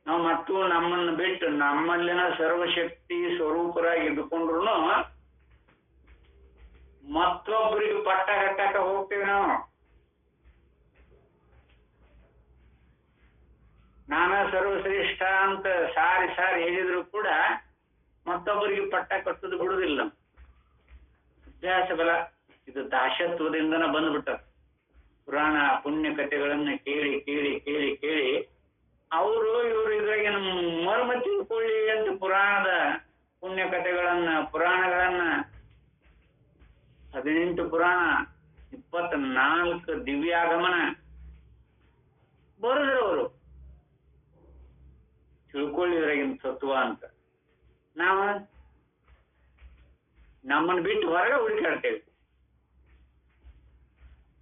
ನಾವು ಮತ್ತು ನಮ್ಮನ್ನು ಬಿಟ್ಟು ನಮ್ಮಲ್ಲಿನ ಸರ್ವಶಕ್ತಿ ಸ್ವರೂಪರಾಗಿ ಇದ್ದುಕೊಂಡ್ರು ಮತ್ತೊಬ್ಬರಿಗೆ ಪಟ್ಟ ಕಟ್ಟಾಕ ಹೋಗ್ತೇವೆ ನಾವು. ನಾನ ಸರ್ವಶ್ರೇಷ್ಠ ಅಂತ ಸಾರಿ ಹೇಳಿದ್ರು ಕೂಡ ಮತ್ತೊಬ್ಬರಿಗೆ ಪಟ್ಟ ಕಟ್ಟುದು ಬಿಡುದಿಲ್ಲ. ಅಭ್ಯಾಸ ಬಲ ಇದು ದಾಸತ್ವದಿಂದನ ಬಂದ್ಬಿಟ್ಟ. ಪುರಾಣ ಪುಣ್ಯ ಕಥೆಗಳನ್ನ ಕೇಳಿ ಕೇಳಿ ಕೇಳಿ ಕೇಳಿ ಅವರು ಇವರು ಇದ್ರಾಗ ಮರ್ಮ ತಿಳ್ಕೊಳ್ಳಿ ಅಂತ ಪುರಾಣದ ಪುಣ್ಯ ಕಥೆಗಳನ್ನ, ಪುರಾಣಗಳನ್ನ 18 ಪುರಾಣ, 24 ದಿವ್ಯಾಗಮನ ಬರೆದ್ರು ಅವರು. ತಿಳ್ಕೊಳ್ಳಿದ್ರಾಗಿನ ತತ್ವ ಅಂತ. ನಾವು ನಮ್ಮನ್ನು ಬಿಟ್ಟು ಹೊರಗೆ ಹುಡುಕಾಡ್ತೇವೆ.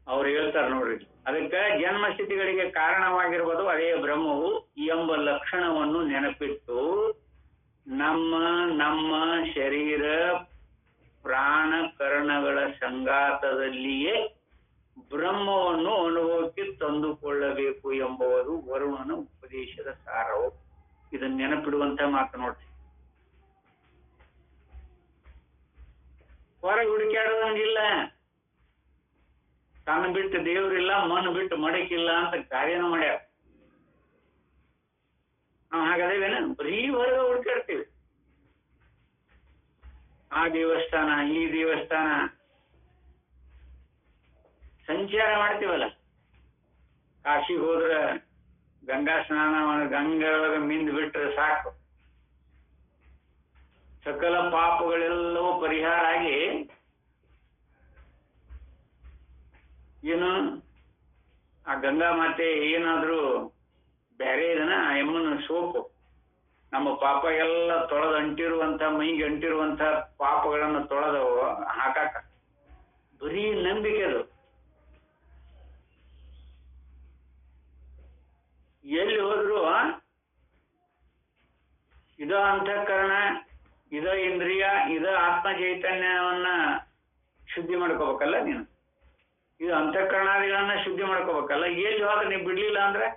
ಅವ್ರು ಹೇಳ್ತಾರೆ ನೋಡ್ರಿ, ಅದಕ್ಕೆ ಜನ್ಮಸ್ಥಿತಿಗಳಿಗೆ ಕಾರಣವಾಗಿರುವುದು ಅದೇ ಬ್ರಹ್ಮವು ಎಂಬ ಲಕ್ಷಣವನ್ನು ನೆನಪಿಟ್ಟು ನಮ್ಮ ಶರೀರ ಪ್ರಾಣ ಕರಣಗಳ ಸಂಗಾತದಲ್ಲಿಯೇ ಬ್ರಹ್ಮವನ್ನು ಅನುಭವಕ್ಕೆ ತಂದುಕೊಳ್ಳಬೇಕು ಎಂಬುದು ವರುಣನ ಉಪದೇಶದ ಸಾರವು. ಇದನ್ನ ನೆನಪಿಡುವಂತ ಮಾತು ನೋಡ್ರಿ. ಹೊರಗೆ ಹುಡುಕಾಡೋದಂಗಿಲ್ಲ. ತಾನು ಬಿಟ್ಟು ದೇವ್ರಿಲ್ಲ, ಮಣ್ಣು ಬಿಟ್ಟು ಮಡಕಿಲ್ಲ ಅಂತ ಕಾರ್ಯನ ಮಾಡ್ಯಾರ. ನಾವು ಹಾಗದೇವೇನ ಬರೀ ಹೊರಗೆ ಹುಡುಕಾಡ್ತೀವಿ. ಆ ದೇವಸ್ಥಾನ, ಈ ದೇವಸ್ಥಾನ ಸಂಚಾರ ಮಾಡ್ತೀವಲ್ಲ. ಕಾಶಿಗೆ ಹೋದ್ರ ಗಂಗಾ ಸ್ನಾನ, ಗಂಗೆ ಒಳಗೆ ಮಿಂದ್ ಬಿಟ್ರೆ ಸಾಕು, ಸಕಲ ಪಾಪಗಳೆಲ್ಲವೂ ಪರಿಹಾರ ಆಗಿ ಏನು ಆ ಗಂಗಾ ಮಾತೆ ಏನಾದ್ರೂ ಬೇರೆ ಇದನ್ನ ಎಮ್ಮನ ಸೋಪು ನಮ್ಮ ಪಾಪ ಎಲ್ಲ ತೊಳೆದು ಅಂಟಿರುವಂತ, ಮೈಗೆ ಅಂಟಿರುವಂತ ಪಾಪಗಳನ್ನು ತೊಳೆದು ಹಾಕಾಕ ಬರೀ ನಂಬಿಕೆ ಅದು. ಎಲ್ಲಿ ಹೋದ್ರು ಇದ ಅಂತಃಕರಣ, ಇದ ಇಂದ್ರಿಯ, ಇದ ಆತ್ಮ ಚೈತನ್ಯವನ್ನ ಶುದ್ಧಿ ಮಾಡ್ಕೋಬೇಕಲ್ಲ ನೀನು. ಇದು ಅಂತಃಕರಣಾದಿಗಳನ್ನ ಶುದ್ಧಿ ಮಾಡ್ಕೋಬೇಕಲ್ಲ. ಎಲ್ಲಿ ಹೋದ್ರೆ ನೀವು ಬಿಡ್ಲಿಲ್ಲ ಅಂದ್ರೆ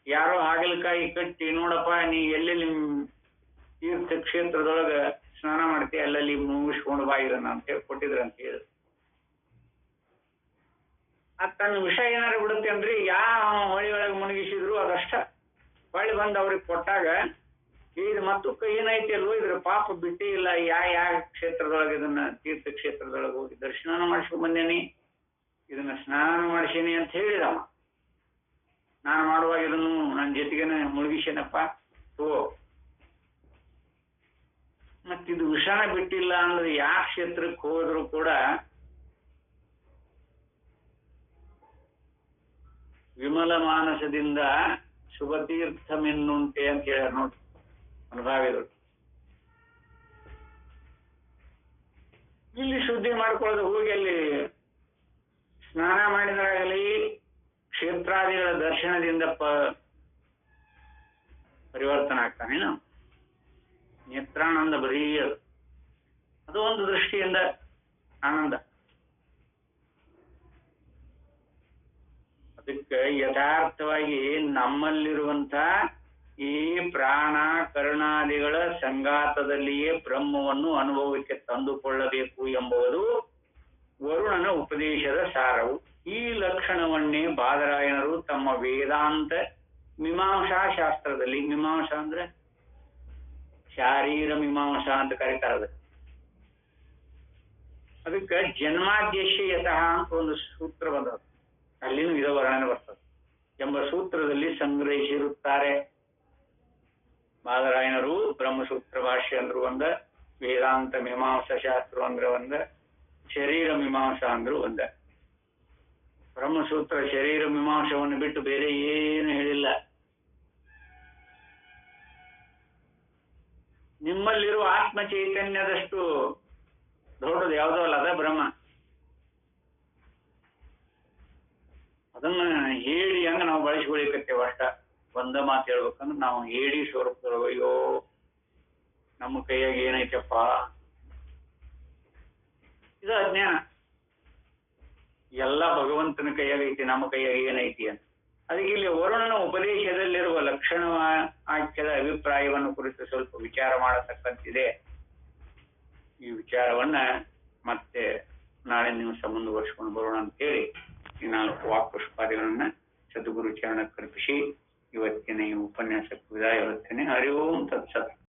ಯಾರೋ ಹಾಗಲಕಾಯಿ ಕಟ್ಟಿ, ನೋಡಪ್ಪ ನೀ ಎಲ್ಲೆಲ್ಲಿ ತೀರ್ಥ ಕ್ಷೇತ್ರದೊಳಗ ಸ್ನಾನ ಮಾಡ್ತೀಯ ಅಲ್ಲಲ್ಲಿ ಮುಗಿಸ್ಕೊಂಡು ಬಾಯಿರನ್ನ ಅಂತ ಹೇಳಿ ಕೊಟ್ಟಿದ್ರ ಅಂತ ಹೇಳಿ ಅದ್ ತನ್ನ ವಿಷ ಏನಾರು ಬಿಡುತ್ತೆ ಅಂದ್ರಿ, ಯಾವ ಹೊಳಿ ಒಳಗೆ ಮುಳುಗಿಸಿದ್ರು ಅದಷ್ಟ ಹೊಳಿ ಬಂದು ಅವ್ರಿಗೆ ಕೊಟ್ಟಾಗ ಇದು ಮತ್ತು ಏನೈತಿ ಅಲ್ವೋ ಇದ್ರ ಪಾಪ ಬಿಟ್ಟೇ ಇಲ್ಲ. ಯಾವ ಕ್ಷೇತ್ರದೊಳಗೆ ಇದನ್ನ ತೀರ್ಥ ಕ್ಷೇತ್ರದೊಳಗೆ ಹೋಗಿ ದರ್ಶನ ಮಾಡಿಸ್ಕೊಂಡ್ ಬಂದೇನಿ, ಇದನ್ನ ಸ್ನಾನ ಮಾಡಿಸೀನಿ ಅಂತ ಹೇಳಿದವ. ನಾನು ಮಾಡುವಾಗ ಇದನ್ನು ನನ್ನ ಜೊತೆಗೇನೆ ಮುಳುಗಿಸೇನಪ್ಪ ತಗೋ. ಮತ್ತಿದು ವಿಷಾನ ಬಿಟ್ಟಿಲ್ಲ ಅಂದ್ರೆ ಯಾವ ಕ್ಷೇತ್ರಕ್ಕೆ ಹೋದ್ರು ಕೂಡ ವಿಮಲ ಮಾನಸದಿಂದ ಶುಭತೀರ್ಥಮೆನ್ನುಂಟೆ ಅಂತ ಹೇಳ್ಯಾರ ನೋಡಿ ಅನುಭಾವಿಗಳು. ಇಲ್ಲಿ ಶುದ್ಧಿ ಮಾಡ್ಕೊಳ್ಳೋದು ಹೋಗಿ ಅಲ್ಲಿ ಸ್ನಾನ ಮಾಡಿದಾಗಲಿ ಕ್ಷೇತ್ರಾದಿಗಳ ದರ್ಶನದಿಂದ ಪರಿವರ್ತನೆ ಆಗ್ತಾನೇನು. ನೇತ್ರಾನಂದ ಬರೀ ಅದು ಒಂದು ದೃಷ್ಟಿಯಿಂದ ಆನಂದ. ಅದಕ್ಕೆ ಯಥಾರ್ಥವಾಗಿ ನಮ್ಮಲ್ಲಿರುವಂತ ಈ ಪ್ರಾಣ ಕರ್ಣಾದಿಗಳ ಸಂಗಾತದಲ್ಲಿಯೇ ಬ್ರಹ್ಮವನ್ನು ಅನುಭವಕ್ಕೆ ತಂದುಕೊಳ್ಳಬೇಕು ಎಂಬುದು ವರುಣನ ಉಪದೇಶದ ಸಾರವು. ಈ ಲಕ್ಷಣವನ್ನೇ ಬಾದರಾಯಣರು ತಮ್ಮ ವೇದಾಂತ ಮೀಮಾಂಸಾ ಶಾಸ್ತ್ರದಲ್ಲಿ, ಮೀಮಾಂಸಾ ಅಂದ್ರೆ ಶಾರೀರ ಮೀಮಾಂಸಾ ಅಂತ ಕರೀತಾರೆ. ಅದಕ್ಕೆ ಜನ್ಮಾದ್ಯಶ್ಯ ಯತಃ ಅಂತ ಒಂದು ಸೂತ್ರ ಬಂದದ್ದು, ಅಲ್ಲಿನೂ ಇದ ವರ್ಣನೆ ಬರ್ತದೆ ಎಂಬ ಸೂತ್ರದಲ್ಲಿ ಸಂಗ್ರಹಿಸಿರುತ್ತಾರೆ ಬಾದರಾಯಣರು. ಬ್ರಹ್ಮಸೂತ್ರ ಭಾಷ್ಯ ಅಂದ್ರು ಒಂದ, ವೇದಾಂತ ಮೀಮಾಂಸಾ ಶಾಸ್ತ್ರ ಅಂದ್ರೆ ಒಂದ, ಶರೀರ ಮೀಮಾಂಸಾ ಅಂದ್ರು ಒಂದ. ಬ್ರಹ್ಮಸೂತ್ರ ಶರೀರ ಮೀಮಾಂಸವನ್ನು ಬಿಟ್ಟು ಬೇರೆ ಏನು ಹೇಳಿಲ್ಲ. ನಿಮ್ಮಲ್ಲಿರುವ ಆತ್ಮ ಚೈತನ್ಯದಷ್ಟು ದೊಡ್ಡದು ಯಾವುದೋ ಅಲ್ಲ, ಅದ ಬ್ರಹ್ಮ. ಅದನ್ನ ಹೇಳಿ ಹಂಗ ನಾವು ಬಳಸ್ಕೊಳಿಕತ್ತೇವ ಅಷ್ಟ. ಒಂದ ಮಾತು ಹೇಳ್ಬೇಕಂದ್ರೆ ನಾವು ಹೇಳಿ ಸ್ವರೂಪದೊಳಗ ಅಯ್ಯೋ ನಮ್ಮ ಕೈಯಾಗ ಏನೈತಪ್ಪ, ಇದು ಅಜ್ಞಾನ. ಎಲ್ಲ ಭಗವಂತನ ಕೈಯಾಗ ಐತಿ, ನಮ್ಮ ಕೈಯಾಗ ಏನೈತಿ ಅಂತ. ಅದಕ್ಕೆ ಇಲ್ಲಿ ವರುಣನ ಉಪದೇಶದಲ್ಲಿರುವ ಲಕ್ಷಣ ವಾಕ್ಯದ ಅಭಿಪ್ರಾಯವನ್ನು ಕುರಿತು ಸ್ವಲ್ಪ ವಿಚಾರ ಮಾಡತಕ್ಕಂತಿದೆ. ಈ ವಿಚಾರವನ್ನ ಮತ್ತೆ ನಾಳೆ ದಿವಸ ಮುಂದುವರಿಸಿಕೊಂಡು ಬರೋಣ ಅಂತೇಳಿ ಈ 4 ವಾಕ್ಪುಷ್ಪಾದಿಗಳನ್ನ ಸದ್ಗುರು ಚರಣಕ್ಕೆ ಅರ್ಪಿಸಿ ಇವತ್ತಿನ ಈ ಉಪನ್ಯಾಸಕ್ಕೆ ವಿದಾಯ ಹೇಳುತ್ತೇನೆ. ಹರಿ ಓಂ ತತ್ಸತ್.